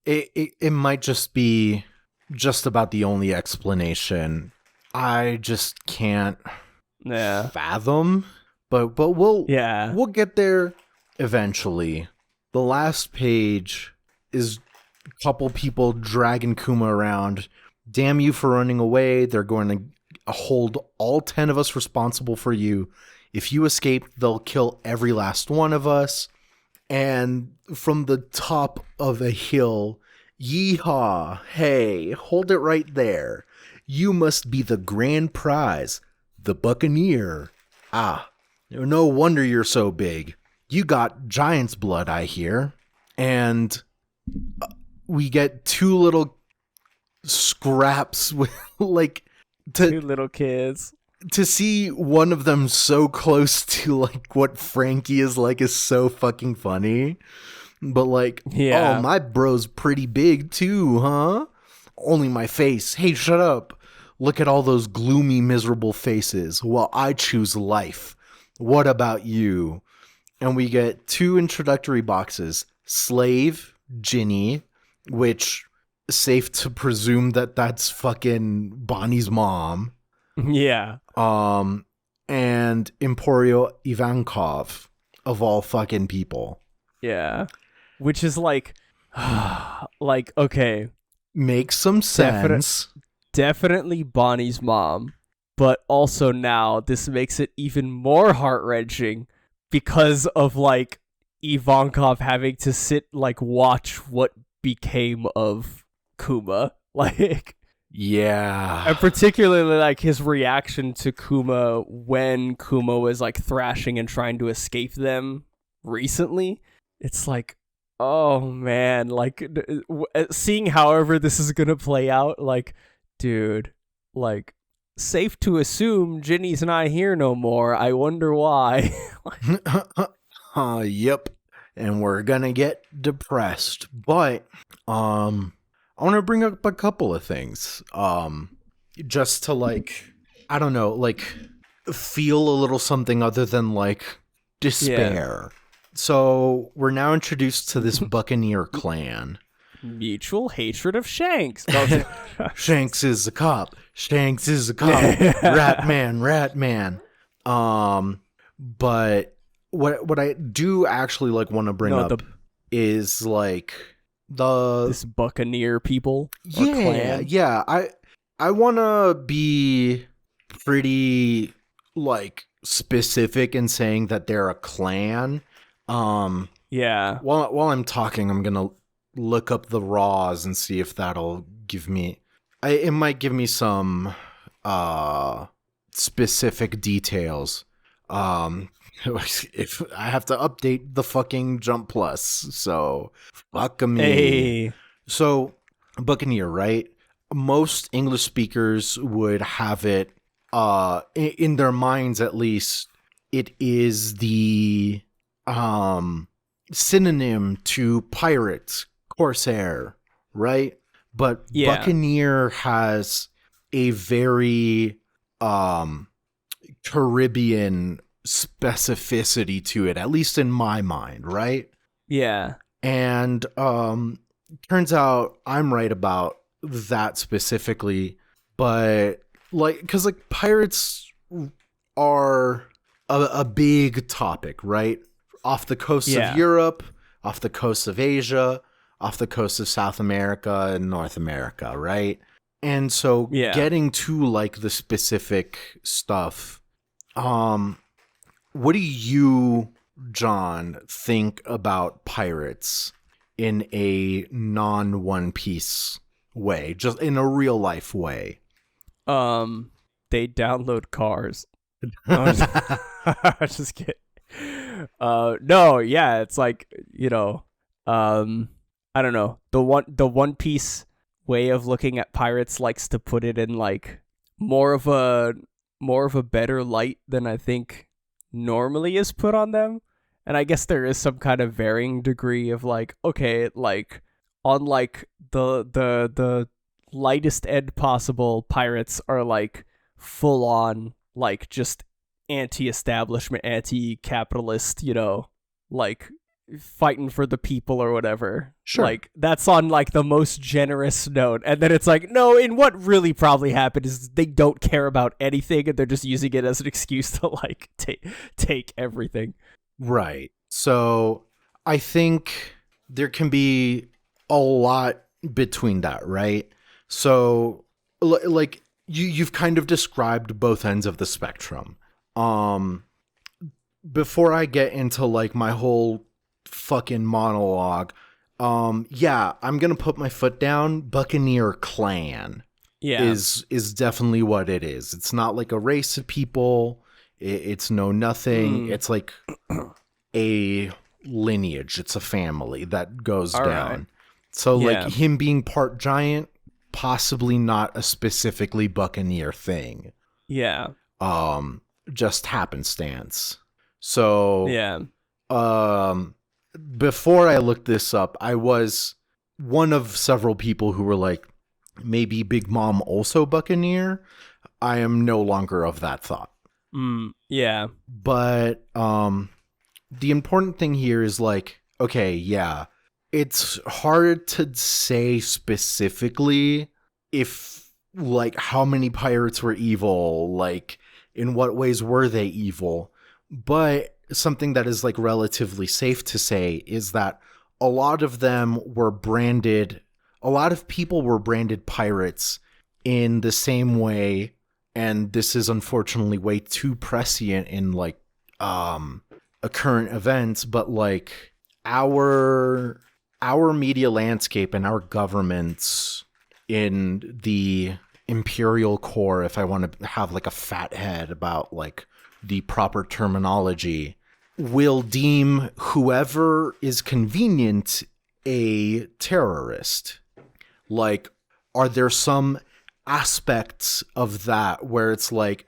It might just be just about the only explanation. I just can't fathom. But we'll get there eventually. The last page is a couple people dragging Kuma around. Damn you for running away. They're going to hold all 10 of us responsible for you. If you escape, they'll kill every last one of us. And from the top of a hill, yeehaw, hey, hold it right there. You must be the grand prize, the Buccaneer. Ah, no wonder you're so big. You got giant's blood, I hear. And we get two little scraps with, like... two little kids. To see one of them so close to, like, what Frankie is like is so fucking funny. But, like, oh, my bro's pretty big too, huh? Only my face. Hey, shut up. Look at all those gloomy, miserable faces. Well, I choose life. What about you? And we get two introductory boxes. Slave, Ginny, which, safe to presume that that's fucking Bonnie's mom. Yeah. And Emporio Ivankov, of all fucking people. Yeah. Which is like, okay. Makes some sense. Definitely Bonnie's mom. But also now, this makes it even more heart-wrenching because of, like, Ivankov having to sit, like, watch what became of Kuma. Like... Yeah. And particularly, like, his reaction to Kuma when Kuma was, like, thrashing and trying to escape them recently. It's like, oh, man. Like, seeing however this is gonna play out, like, dude, like, safe to assume Ginny's not here no more. I wonder why. Yep. And we're gonna get depressed. But I want to bring up a couple of things. Just to like, I don't know, like feel a little something other than like despair. Yeah. So we're now introduced to this Buccaneer clan. Mutual hatred of Shanks. Shanks is a cop. Shanks is a cop. Rat man. But what I do actually like want to bring up is like this Buccaneer people. Clan. Yeah. I want to be pretty like specific in saying that they're a clan. Yeah. While I'm talking, I'm gonna look up the raws and see if that'll give me. It might give me some specific details. If I have to update the fucking Jump Plus, so fuck me. Hey. So Buccaneer, right? Most English speakers would have it in their minds, at least. It is the synonym to pirate, corsair, right? But yeah. Buccaneer has a very Caribbean specificity to it, at least in my mind, right? Yeah. And turns out I'm right about that specifically, but like, because like pirates are a big topic, right? Off the coast of Europe, off the coast of Asia, off the coast of South America and North America, right? And so getting to like the specific stuff, what do you, John, think about pirates in a non-One Piece way, just in a real life way? They download cars. Just kidding. No, yeah, it's like, you know, I don't know. The One Piece way of looking at pirates likes to put it in like more of a better light than I think normally is put on them. And I guess there is some kind of varying degree of like, okay, like on like the lightest end possible, pirates are like full on like just anti-establishment, anti-capitalist, you know, like fighting for the people or whatever. Sure. Like that's on like the most generous note. And then it's like, no, in what really probably happened is they don't care about anything and they're just using it as an excuse to like take everything. Right. So I think there can be a lot between that, right? So like you've kind of described both ends of the spectrum. Before I get into like my whole fucking monologue, yeah, I'm gonna put my foot down. Buccaneer clan is definitely what it is. It's not like a race of people. It's no nothing. It's like a lineage. It's a family that goes down. Right. So like him being part giant, possibly not a specifically Buccaneer thing. Yeah. Just happenstance. So yeah. Before I looked this up, I was one of several people who were like, maybe Big Mom also Buccaneer. I am no longer of that thought. Yeah. But the important thing here is like, okay, yeah, it's hard to say specifically if like how many pirates were evil, like in what ways were they evil. But something that is like relatively safe to say is that a lot of them were branded, a lot of people were branded pirates in the same way. And this is unfortunately way too prescient in like a current events, but like our media landscape and our governments in the imperial core, if I want to have like a fat head about like the proper terminology, will deem whoever is convenient a terrorist. Like, are there some aspects of that where it's like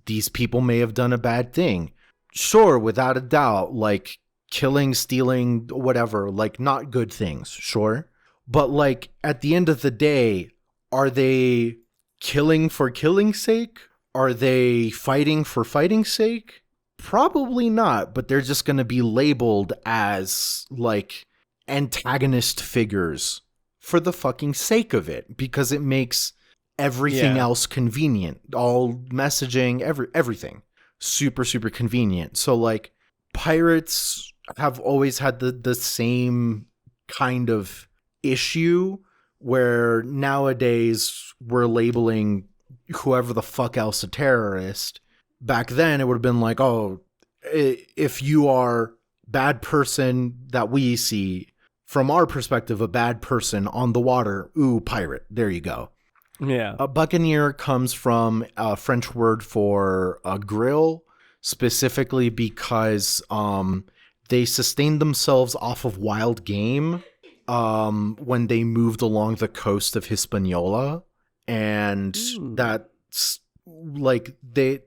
these people may have done a bad thing. Sure, without a doubt, like killing, stealing, whatever, like not good things, sure. But like at the end of the day, are they killing for killing's sake? Are they fighting for fighting's sake? Probably not, but they're just going to be labeled as like antagonist figures for the fucking sake of it, because it makes everything else convenient. All messaging, everything. Super, super convenient. So like pirates have always had the same kind of issue where nowadays we're labeling whoever the fuck else a terrorist. Back then it would have been like, oh, if you are bad person that we see from our perspective, a bad person on the water, ooh, pirate, there you go. Yeah. A buccaneer comes from a French word for a grill, specifically because they sustained themselves off of wild game when they moved along the coast of Hispaniola. And that's like they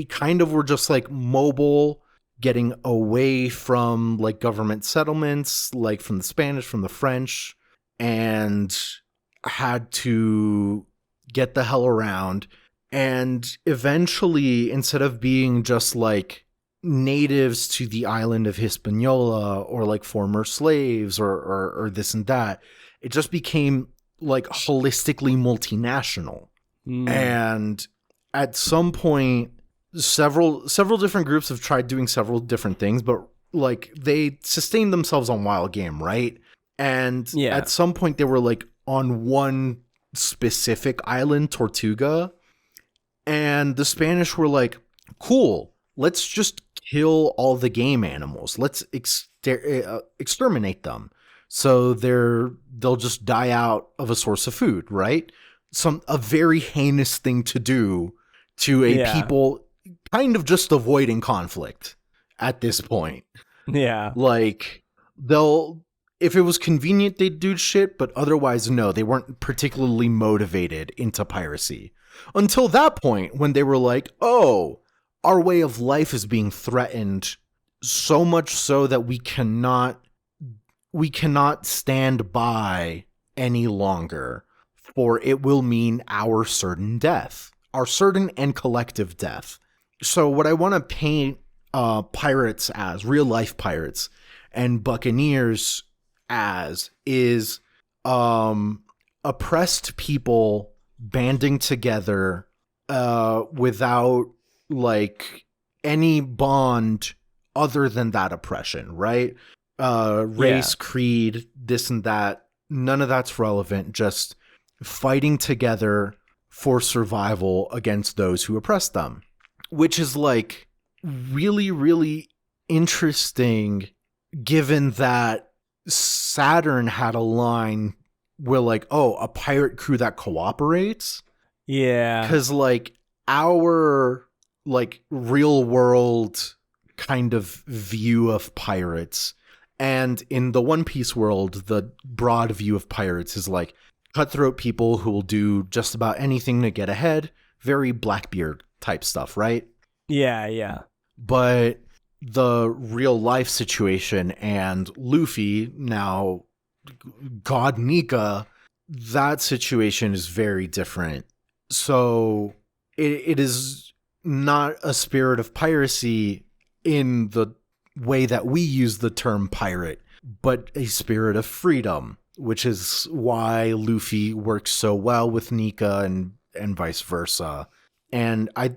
kind of were just like mobile, getting away from like government settlements, like from the Spanish, from the French, and had to get the hell around. And eventually, instead of being just like natives to the island of Hispaniola or like former slaves or this and that, it just became like holistically multinational. And at some point, several different groups have tried doing several different things, but like they sustained themselves on wild game, right? And at some point they were like on one specific island, Tortuga, and the Spanish were like, cool, let's just kill all the game animals. Let's exterminate them. So they'll just die out of a source of food, right? A very heinous thing to do to a people kind of just avoiding conflict at this point. Yeah. Like if it was convenient, they'd do shit, but otherwise, no, they weren't particularly motivated into piracy. Until that point, when they were like, oh, our way of life is being threatened, so much so that we cannot stand by any longer, for it will mean our certain death, our certain and collective death. So what I want to paint pirates as, real life pirates, and buccaneers as, is oppressed people banding together without like any bond other than that oppression, right? Race, creed, this and that, none of that's relevant. Just fighting together for survival against those who oppress them, which is like really, really interesting, given that Saturn had a line where like, oh, a pirate crew that cooperates. Yeah. Because like our like real world kind of view of pirates, and in the One Piece world, the broad view of pirates is like cutthroat people who will do just about anything to get ahead. Very Blackbeard type stuff, right? Yeah, yeah. But the real life situation, and Luffy, now God Nika, that situation is very different. So it is not a spirit of piracy in the way that we use the term pirate, but a spirit of freedom, which is why Luffy works so well with Nika and vice versa. And I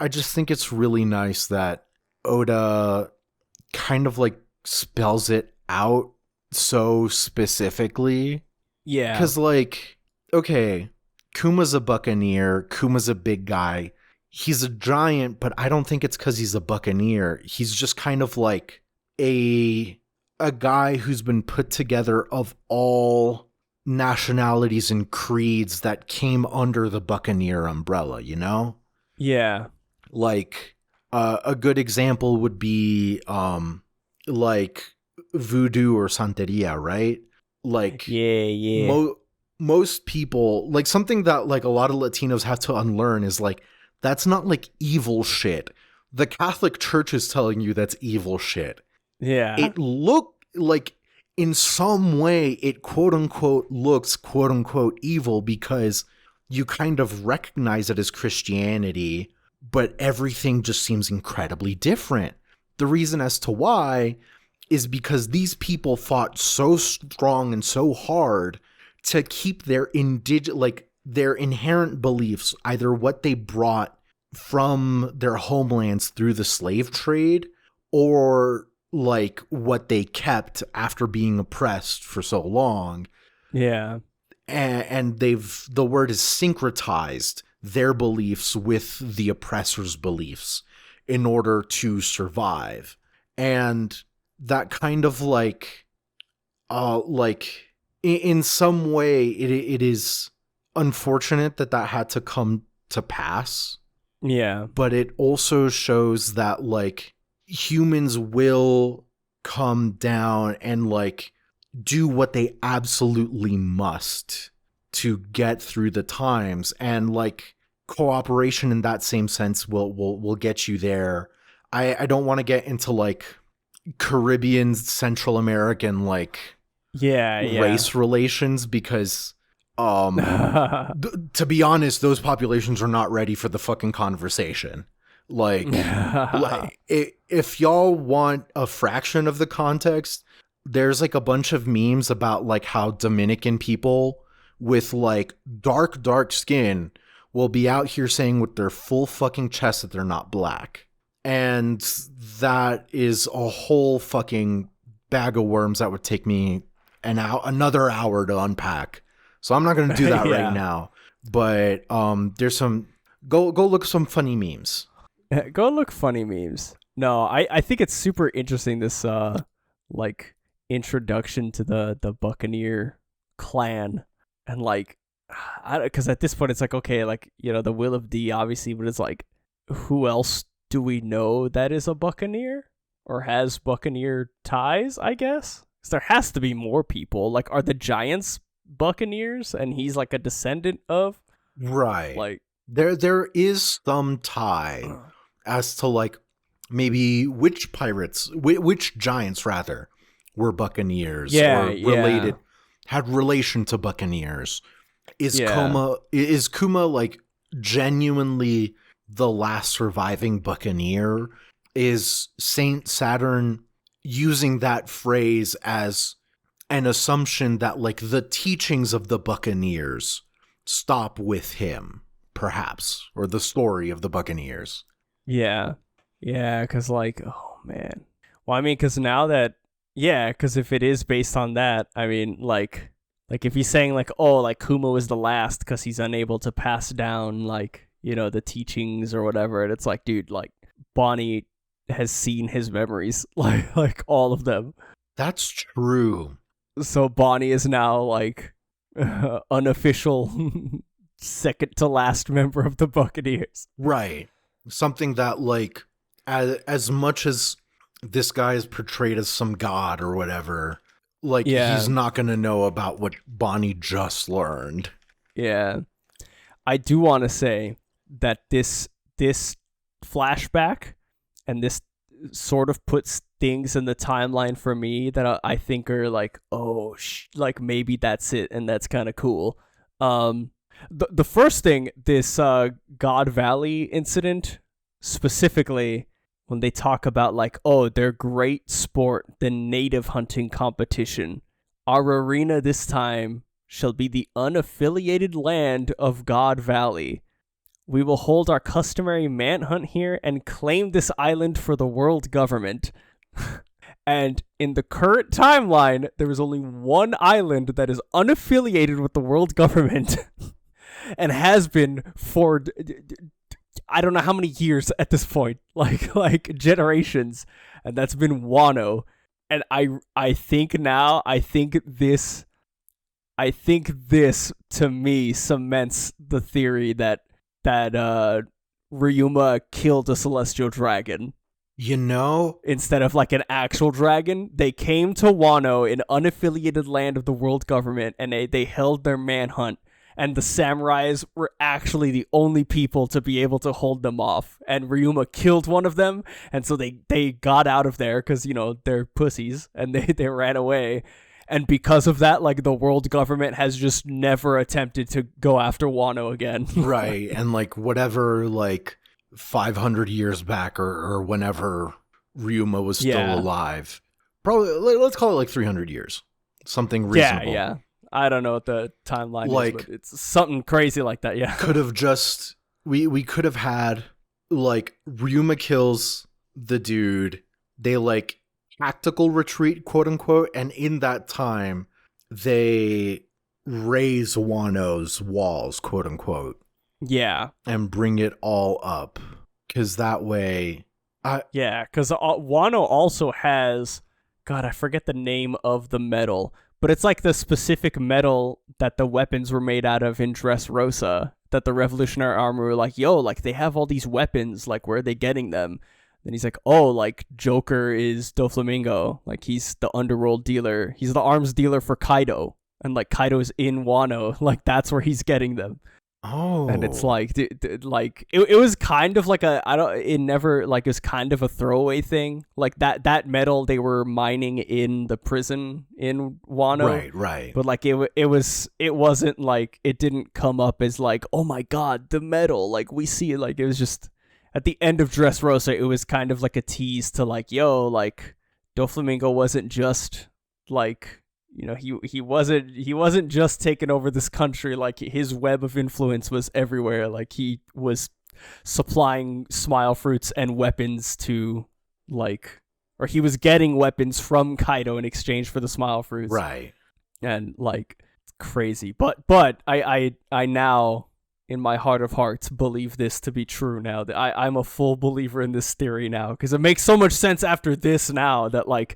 just think it's really nice that Oda kind of like spells it out so specifically. Yeah. Because like, okay, Kuma's a buccaneer, Kuma's a big guy. He's a giant, but I don't think it's because he's a buccaneer. He's just kind of like a guy who's been put together of all nationalities and creeds that came under the buccaneer umbrella, you know? Yeah. Like, a good example would be like voodoo or santeria, right? Like, yeah. most people, like, something that like a lot of Latinos have to unlearn is like, that's not like evil shit. The Catholic Church is telling you that's evil shit. Yeah. It looked like in some way it quote unquote looks quote unquote evil because you kind of recognize it as Christianity, but everything just seems incredibly different. The reason as to why is because these people fought so strong and so hard to keep their their inherent beliefs, either what they brought from their homelands through the slave trade or like what they kept after being oppressed for so long. Yeah. And the word is syncretized their beliefs with the oppressor's beliefs in order to survive. And that kind of in some way it is unfortunate that had to come to pass. Yeah. But it also shows that like humans will come down and like do what they absolutely must to get through the times, and like cooperation in that same sense will get you there. I don't want to get into like Caribbean, Central American like race relations because to be honest, those populations are not ready for the fucking conversation. Like if y'all want a fraction of the context, there's like a bunch of memes about like how Dominican people with like dark skin will be out here saying with their full fucking chest that they're not black. And that is a whole fucking bag of worms that would take me another hour to unpack. So I'm not going to do that right now. But there's some go look some funny memes. Go look funny memes. No, I think it's super interesting, this like introduction to the Buccaneer clan, and like because at this point it's like, okay, like, you know, the Will of D obviously, but it's like, who else do we know that is a Buccaneer or has Buccaneer ties, I guess? 'Cause there has to be more people. Like, are the Giants Buccaneers and he's like a descendant of? Right. Like, there is some tie as to like maybe which Giants rather were Buccaneers or related, had relation to Buccaneers. Is Kuma like genuinely the last surviving Buccaneer? Is Saint Saturn using that phrase as an assumption that like the teachings of the Buccaneers stop with him, perhaps, or the story of the Buccaneers? Yeah, because like, oh man. Well, I mean, because now that, because if it is based on that, I mean, like if he's saying like, oh, like Kuma was the last because he's unable to pass down like, you know, the teachings or whatever, and it's like, dude, like Bonnie has seen his memories, like all of them. That's true. So Bonnie is now like unofficial second to last member of the Buccaneers. Right. Something that like as much as this guy is portrayed as some god or whatever, like he's not going to know about what Bonnie just learned. Yeah. I do want to say that this flashback and this sort of puts things in the timeline for me that I think are like, oh, like maybe that's it, and that's kind of cool. The first thing, this God Valley incident specifically, when they talk about like, oh, their great sport, the native hunting competition. Our arena this time shall be the unaffiliated land of God Valley. We will hold our customary manhunt here and claim this island for the world government. And in the current timeline, there is only one island that is unaffiliated with the world government and has been for I don't know how many years at this point, like generations, and that's been Wano. And I think this to me cements the theory that Ryuma killed a celestial dragon. You know, instead of like an actual dragon. They came to Wano, an unaffiliated land of the world government, and they held their manhunt. And the samurais were actually the only people to be able to hold them off. And Ryuma killed one of them, and so they got out of there because, you know, they're pussies, and they ran away. And because of that, like, the world government has just never attempted to go after Wano again. Right, and like whatever, like 500 years back or whenever Ryuma was still alive, probably let's call it like 300 years, something reasonable. Yeah. I don't know what the timeline like, is, but it's something crazy like that. Yeah, could have just we could have had like Ryuma kills the dude, they like tactical retreat, quote unquote, and in that time they raise Wano's walls, quote unquote. Yeah. And bring it all up. Because that way... because Wano also has... God, I forget the name of the metal. But it's like the specific metal that the weapons were made out of in Dressrosa. That the Revolutionary Army were like, yo, like, they have all these weapons. Like, where are they getting them? Then he's like, oh, like, Joker is Doflamingo. Like, he's the underworld dealer. He's the arms dealer for Kaido. And, like, Kaido's in Wano. Like, that's where he's getting them. Oh, and it's like, like it was kind of like it was kind of a throwaway thing. Like that metal they were mining in the prison in Wano, right. But like it wasn't like, it didn't come up as like, oh my god, the metal. Like we see it. Like it was just at the end of Dressrosa, it was kind of like a tease to like, yo, like Doflamingo wasn't just like. You know, he wasn't just taking over this country. Like his web of influence was everywhere. Like he was supplying smile fruits and weapons to like, or he was getting weapons from Kaido in exchange for the smile fruits. Right. And like, it's crazy. But I now, in my heart of hearts, believe this to be true now. That I'm a full believer in this theory now, because it makes so much sense after this now that like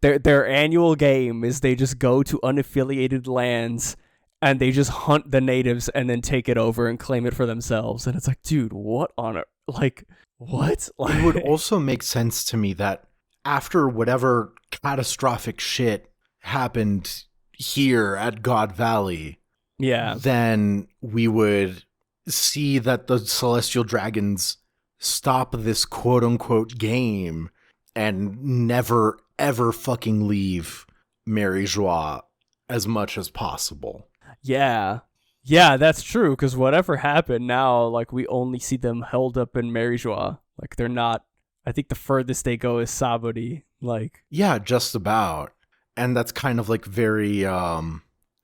their annual game is they just go to unaffiliated lands and they just hunt the natives and then take it over and claim it for themselves. And it's like, dude, what on earth? Like, what? Like, it would also make sense to me that after whatever catastrophic shit happened here at God Valley, then we would see that the celestial dragons stop this quote unquote game and never ever fucking leave Mary Joie as much as possible. Yeah, that's true, because whatever happened now, like we only see them held up in Mary Joie. Like they're not, I think the furthest they go is Saburi. Like, yeah, just about. And that's kind of like very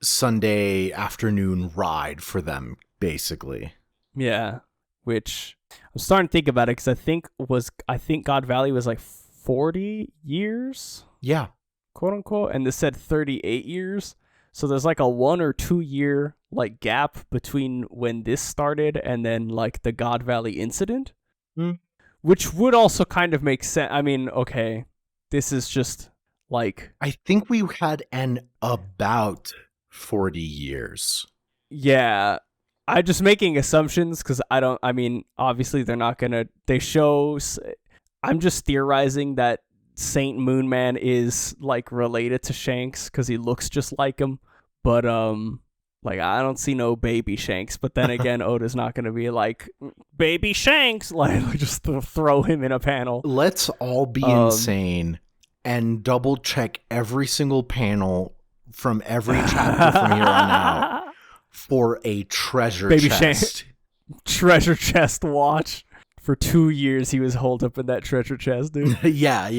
Sunday afternoon ride for them, basically. Yeah, which I'm starting to think about it, because I think God Valley was like 40 years? Yeah. Quote unquote. And this said 38 years. So there's like a 1 or 2 year like gap between when this started and then like the God Valley incident. Which would also kind of make sense. I mean, okay, this is just like... I think we had an about 40 years. Yeah. I'm just making assumptions because obviously they're not going to... They show... I'm just theorizing that Saint Moonman is like related to Shanks because he looks just like him. But, like, I don't see no baby Shanks. But then again, Oda's not going to be like, baby Shanks! Like, just throw him in a panel. Let's all be insane and double check every single panel from every chapter from here on out for a treasure baby chest. Treasure chest watch. For 2 years, he was holed up in that treasure chest, dude. Yeah.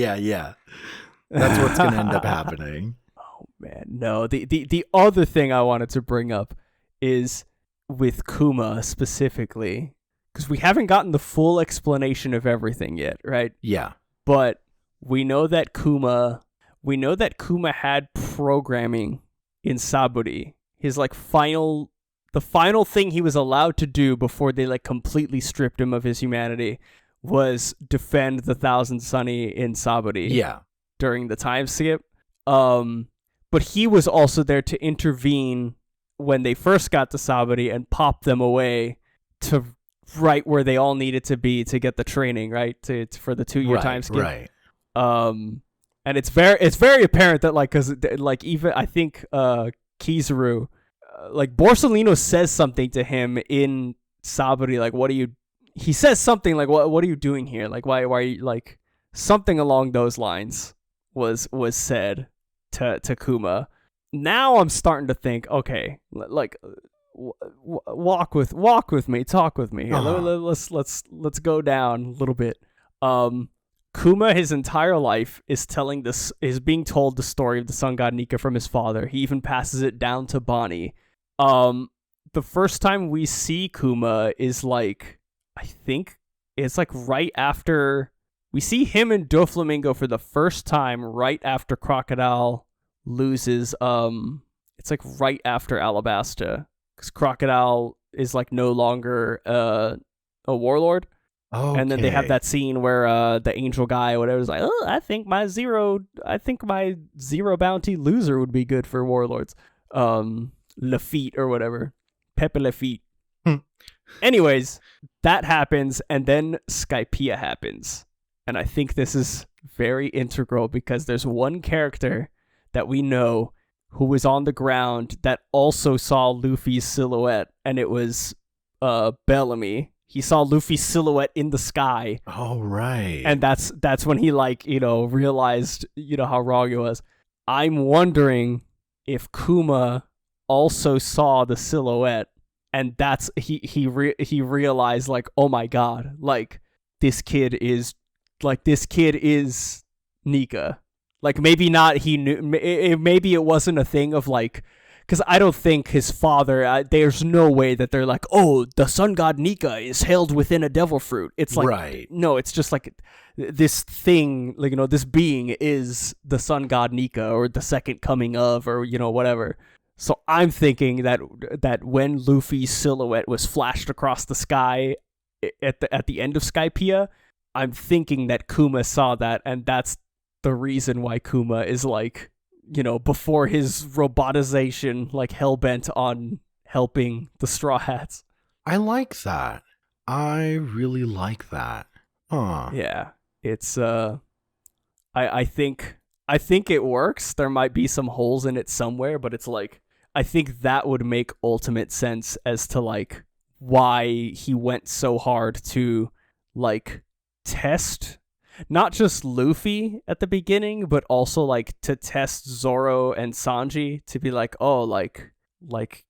That's what's going to end up happening. Oh, man. No, the other thing I wanted to bring up is with Kuma specifically, because we haven't gotten the full explanation of everything yet, right? Yeah. But we know that Kuma had programming in Saburi. His like the final thing he was allowed to do before they like completely stripped him of his humanity was defend the Thousand Sunny in Saburi. Yeah. During the time skip. But he was also there to intervene when they first got to Saburi and pop them away to right where they all needed to be to get the training, right? For the 2-year time skip. Right. And it's very apparent that, like, because, like, even I think Kizaru, like, Borsalino says something to him in Saburi, like, he says something like, what are you doing here? Like, why are you, like, something along those lines was said to Kuma. Now I'm starting to think, okay, like, walk with me, talk with me here. Let's go down a little bit. Kuma, his entire life, is being told the story of the Sun God Nika from his father. He even passes it down to Bonnie. The first time we see Kuma is, like, I think it's, like, right after we see him and Doflamingo for the first time, right after Crocodile loses. It's, like, right after Alabasta, because Crocodile is, like, no longer a warlord. Okay. And then they have that scene where the angel guy or whatever is like, oh, I think my zero bounty loser would be good for warlords. Lafitte or whatever. Pepe Lafitte. Anyways, that happens, and then Skypiea happens. And I think this is very integral because there's one character that we know who was on the ground that also saw Luffy's silhouette, and it was Bellamy. He saw Luffy's silhouette in the sky. Oh, right. And that's when he, like, realized, how wrong he was. I'm wondering if Kuma also saw the silhouette, and that's he realized, like, oh my god, like, this kid is Nika. Like, maybe not, he knew, maybe it wasn't a thing of, like, because I don't think his father, there's no way that they're like, oh, the Sun God Nika is held within a devil fruit. It's like, right. No, it's just like this thing, like, this being is the Sun God Nika, or the second coming of, or, whatever. So I'm thinking that when Luffy's silhouette was flashed across the sky at the end of Skypiea, I'm thinking that Kuma saw that, and that's the reason why Kuma is, like, before his robotization, like, hellbent on helping the Straw Hats. I like that. I really like that. Yeah, it's I think it works. There might be some holes in it somewhere, but it's like, I think that would make ultimate sense as to, like, why he went so hard to, like, test not just Luffy at the beginning, but also, like, to test Zoro and Sanji to be like, oh, like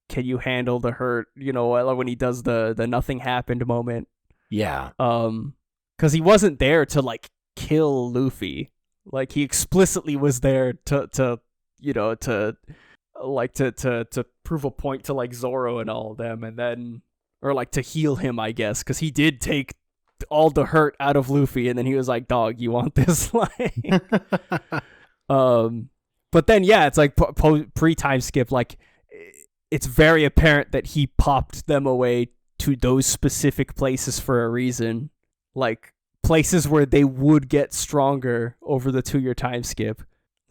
can you handle the hurt, when he does the nothing happened moment. Yeah. Because he wasn't there to, like, kill Luffy. Like, he explicitly was there to prove a point to, like, Zoro and all of them, and then, or, like, to heal him, I guess, because he did take all the hurt out of Luffy, and then he was like, dog, you want this? Like, but then, yeah, it's like pre-time skip, like, it's very apparent that he popped them away to those specific places for a reason, like places where they would get stronger over the 2-year time skip.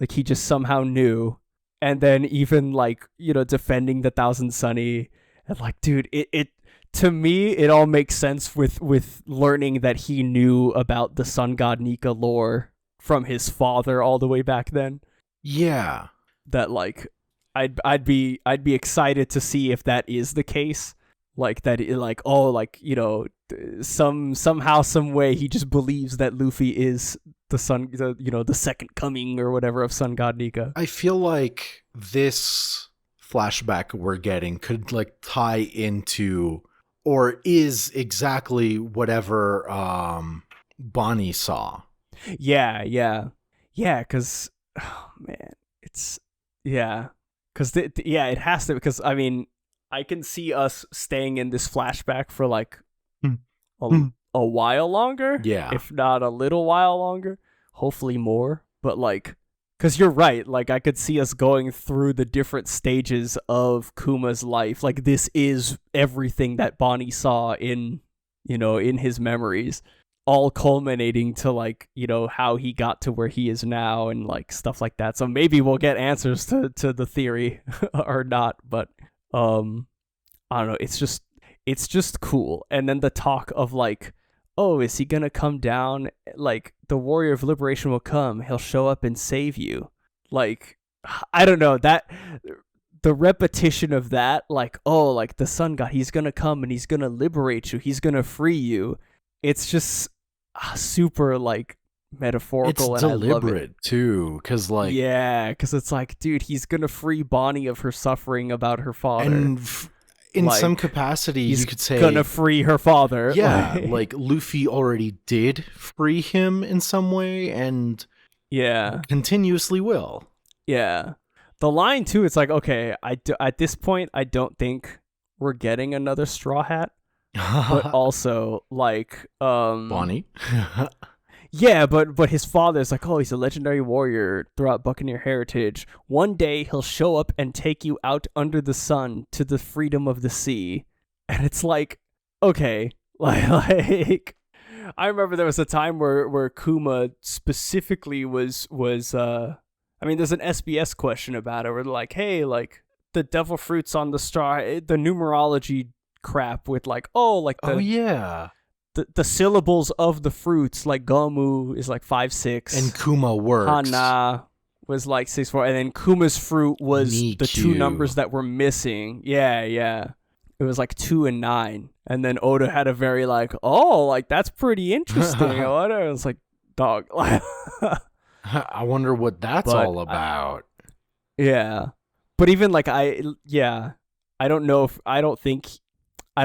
Like, he just somehow knew. And then even, like, defending the Thousand Sunny, and, like, dude, it to me, it all makes sense with learning that he knew about the Sun God Nika lore from his father all the way back then. Yeah. That, like, I'd be excited to see if that is the case. Like, that, like, oh, like, somehow, some way he just believes that Luffy is the second coming or whatever of Sun God Nika. I feel like this flashback we're getting could, like, tie into, or is exactly whatever Bonnie saw. Yeah, because, oh, man, it's, yeah, because, it has to, because, I mean, I can see us staying in this flashback for, like, a while longer, yeah, if not a little while longer, hopefully more, but, like, because you're right, like, I could see us going through the different stages of Kuma's life. Like, this is everything that Bonnie saw in his memories, all culminating to, like, how he got to where he is now and, like, stuff like that. So maybe we'll get answers to the theory or not, but I don't know. It's it's just cool. And then the talk of like, oh, is he gonna come down? Like, the warrior of liberation will come. He'll show up and save you. Like, I don't know, that the repetition of that, like, oh, like the sun god, he's gonna come and he's gonna liberate you. He's gonna free you. It's just super like metaphorical. It's and deliberate I love it too, because like because it's like, dude, he's gonna free Bonnie of her suffering about her father. And in like, some capacity, you could say gonna free her father. Yeah, like Luffy already did free him in some way, and continuously will. Yeah, the line too. It's like, okay, at this point, I don't think we're getting another Straw Hat, but also like Bonnie. Yeah, but his father's like, oh, he's a legendary warrior throughout Buccaneer heritage. One day he'll show up and take you out under the sun to the freedom of the sea. And it's like, okay, like I remember there was a time where Kuma specifically was I mean, there's an SBS question about it where they're like, hey, like the devil fruits on the star, the numerology crap with like, oh, like the syllables of the fruits, like Gomu is like 5, 6, and Kuma works. Hana was like 6, 4, and then Kuma's fruit was Nikyu. The 2 numbers that were missing. Yeah, it was like 2 and 9, and then Oda had a very like, oh, like that's pretty interesting. I was like, dog. I wonder what that's all about. But even like I don't know I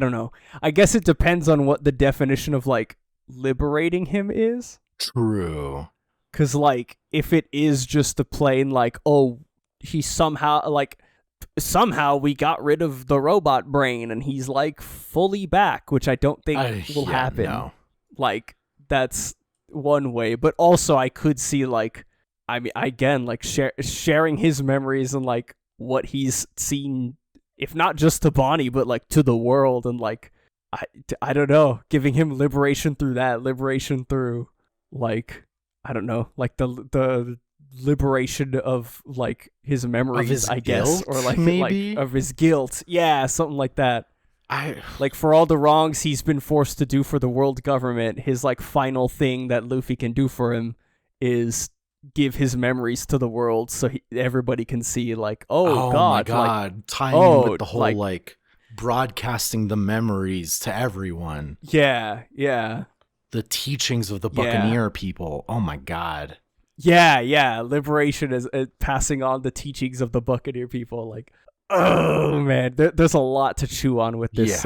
don't know. I guess it depends on what the definition of like liberating him is. True. Because like if it is just a plain like, oh, he somehow we got rid of the robot brain and he's like fully back, which I don't think will happen. No. Like that's one way, but also I could see like, I mean, again, like sharing his memories and like what he's seen, if not just to Bonnie, but like to the world, and like I don't know, giving him liberation through like, I don't know, like the liberation of like his memories, of his guess, or like maybe like, of his guilt, something like that. Like for all the wrongs he's been forced to do for the world government, his like final thing that Luffy can do for him is give his memories to the world, so everybody can see like, oh god, my god, like, tying in with the whole like broadcasting the memories to everyone. The teachings of the Buccaneer people. Oh my god. Liberation is passing on the teachings of the Buccaneer people. Like, oh man, there's a lot to chew on with this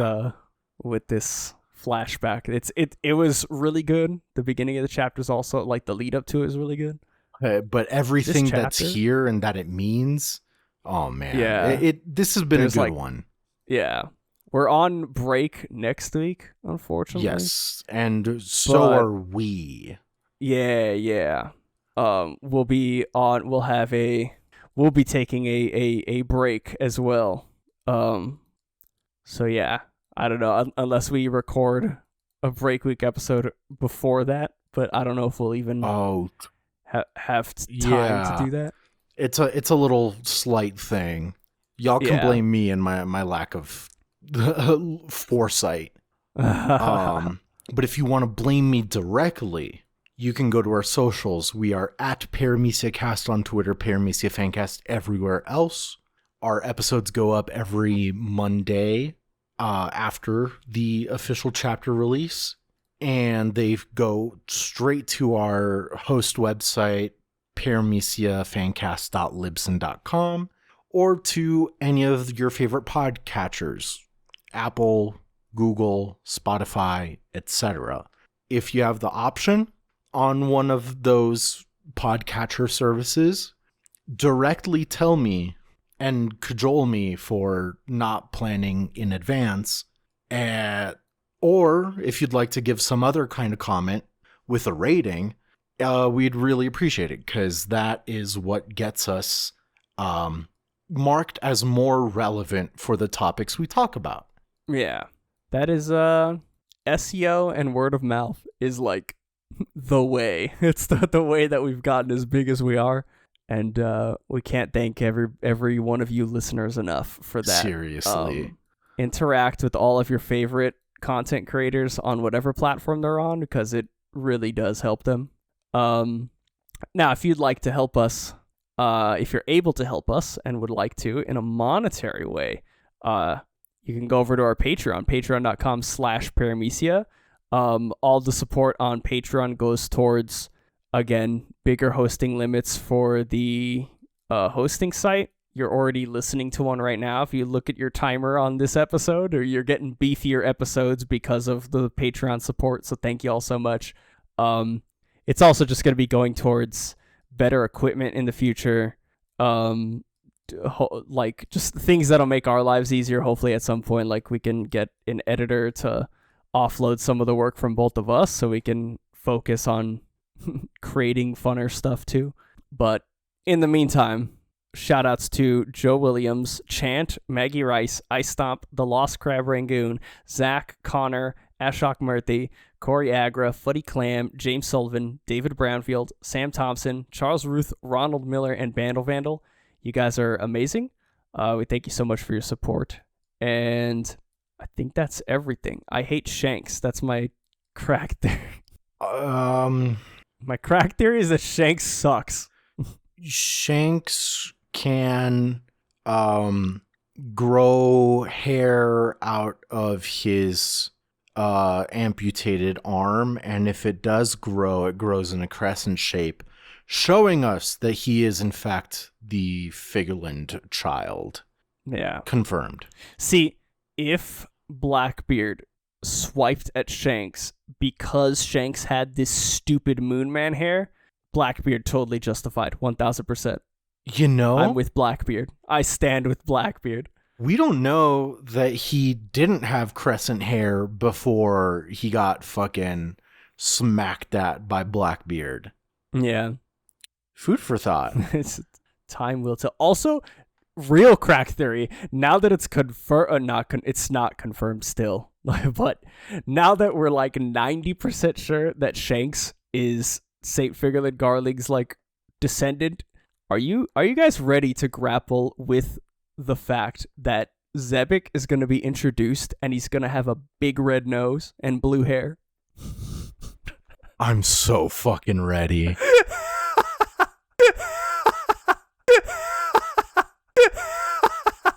flashback. It was really good. The beginning of the chapters also, like the lead up to it, is really good. But everything that's here and that it means, oh man, this has been a good one. Yeah, we're on break next week, unfortunately. Yes, and so are we. Yeah. We'll be taking a break as well. So yeah, I don't know, unless we record a break week episode before that, but I don't know if we'll even have time to do that. It's a little slight thing. Y'all can blame me and my lack of foresight. But if you want to blame me directly, you can go to our socials. We are at Paramecia Cast on Twitter, Paramecia Fancast everywhere else. Our episodes go up every Monday after the official chapter release, and they go straight to our host website, parameciafancast.libsyn.com, or to any of your favorite podcatchers, Apple, Google, Spotify, etc. If you have the option on one of those podcatcher services, directly tell me and cajole me for not planning in advance. Or if you'd like to give some other kind of comment with a rating, we'd really appreciate it, because that is what gets us marked as more relevant for the topics we talk about. Yeah, that is SEO and word of mouth is like the way. It's the way that we've gotten as big as we are, and we can't thank every one of you listeners enough for that. Seriously. interact with all of your favorite content creators on whatever platform they're on, because it really does help them. Now, if you'd like to help us, if you're able to help us and would like to in a monetary way, you can go over to our Patreon, patreon.com/Paramecia. All the support on Patreon goes towards, again, bigger hosting limits for the hosting site. You're already listening to one right now. If you look at your timer on this episode, or you're getting beefier episodes because of the Patreon support. So thank you all so much. It's also just going to be going towards better equipment in the future. Like just things that'll make our lives easier. Hopefully at some point, like we can get an editor to offload some of the work from both of us so we can focus on creating funner stuff too. But in the meantime, shout outs to Joe Williams, Chant, Maggie Rice, Ice Stomp, The Lost Crab Rangoon, Zach, Connor, Ashok Murthy, Corey Agra, Footy Clam, James Sullivan, David Brownfield, Sam Thompson, Charles Ruth, Ronald Miller, and Bandle Vandal. You guys are amazing. We thank you so much for your support. And I think that's everything. I hate Shanks. That's my crack theory. My crack theory is that Shanks sucks. Shanks can grow hair out of his amputated arm, and if it does grow, it grows in a crescent shape, showing us that he is in fact the Figureland child. Yeah. Confirmed. See, if Blackbeard swiped at Shanks because Shanks had this stupid Moonman hair, Blackbeard totally justified, 1000%. You know? I'm with Blackbeard. I stand with Blackbeard. We don't know that he didn't have crescent hair before he got fucking smacked at by Blackbeard. Yeah. Food for thought. It's time will tell. Also, real crack theory, now that it's confirmed, it's not confirmed still, but now that we're like 90% sure that Shanks is St. Figureland Garlig's like descendant, are you guys ready to grapple with the fact that Zebek is going to be introduced and he's going to have a big red nose and blue hair? I'm so fucking ready.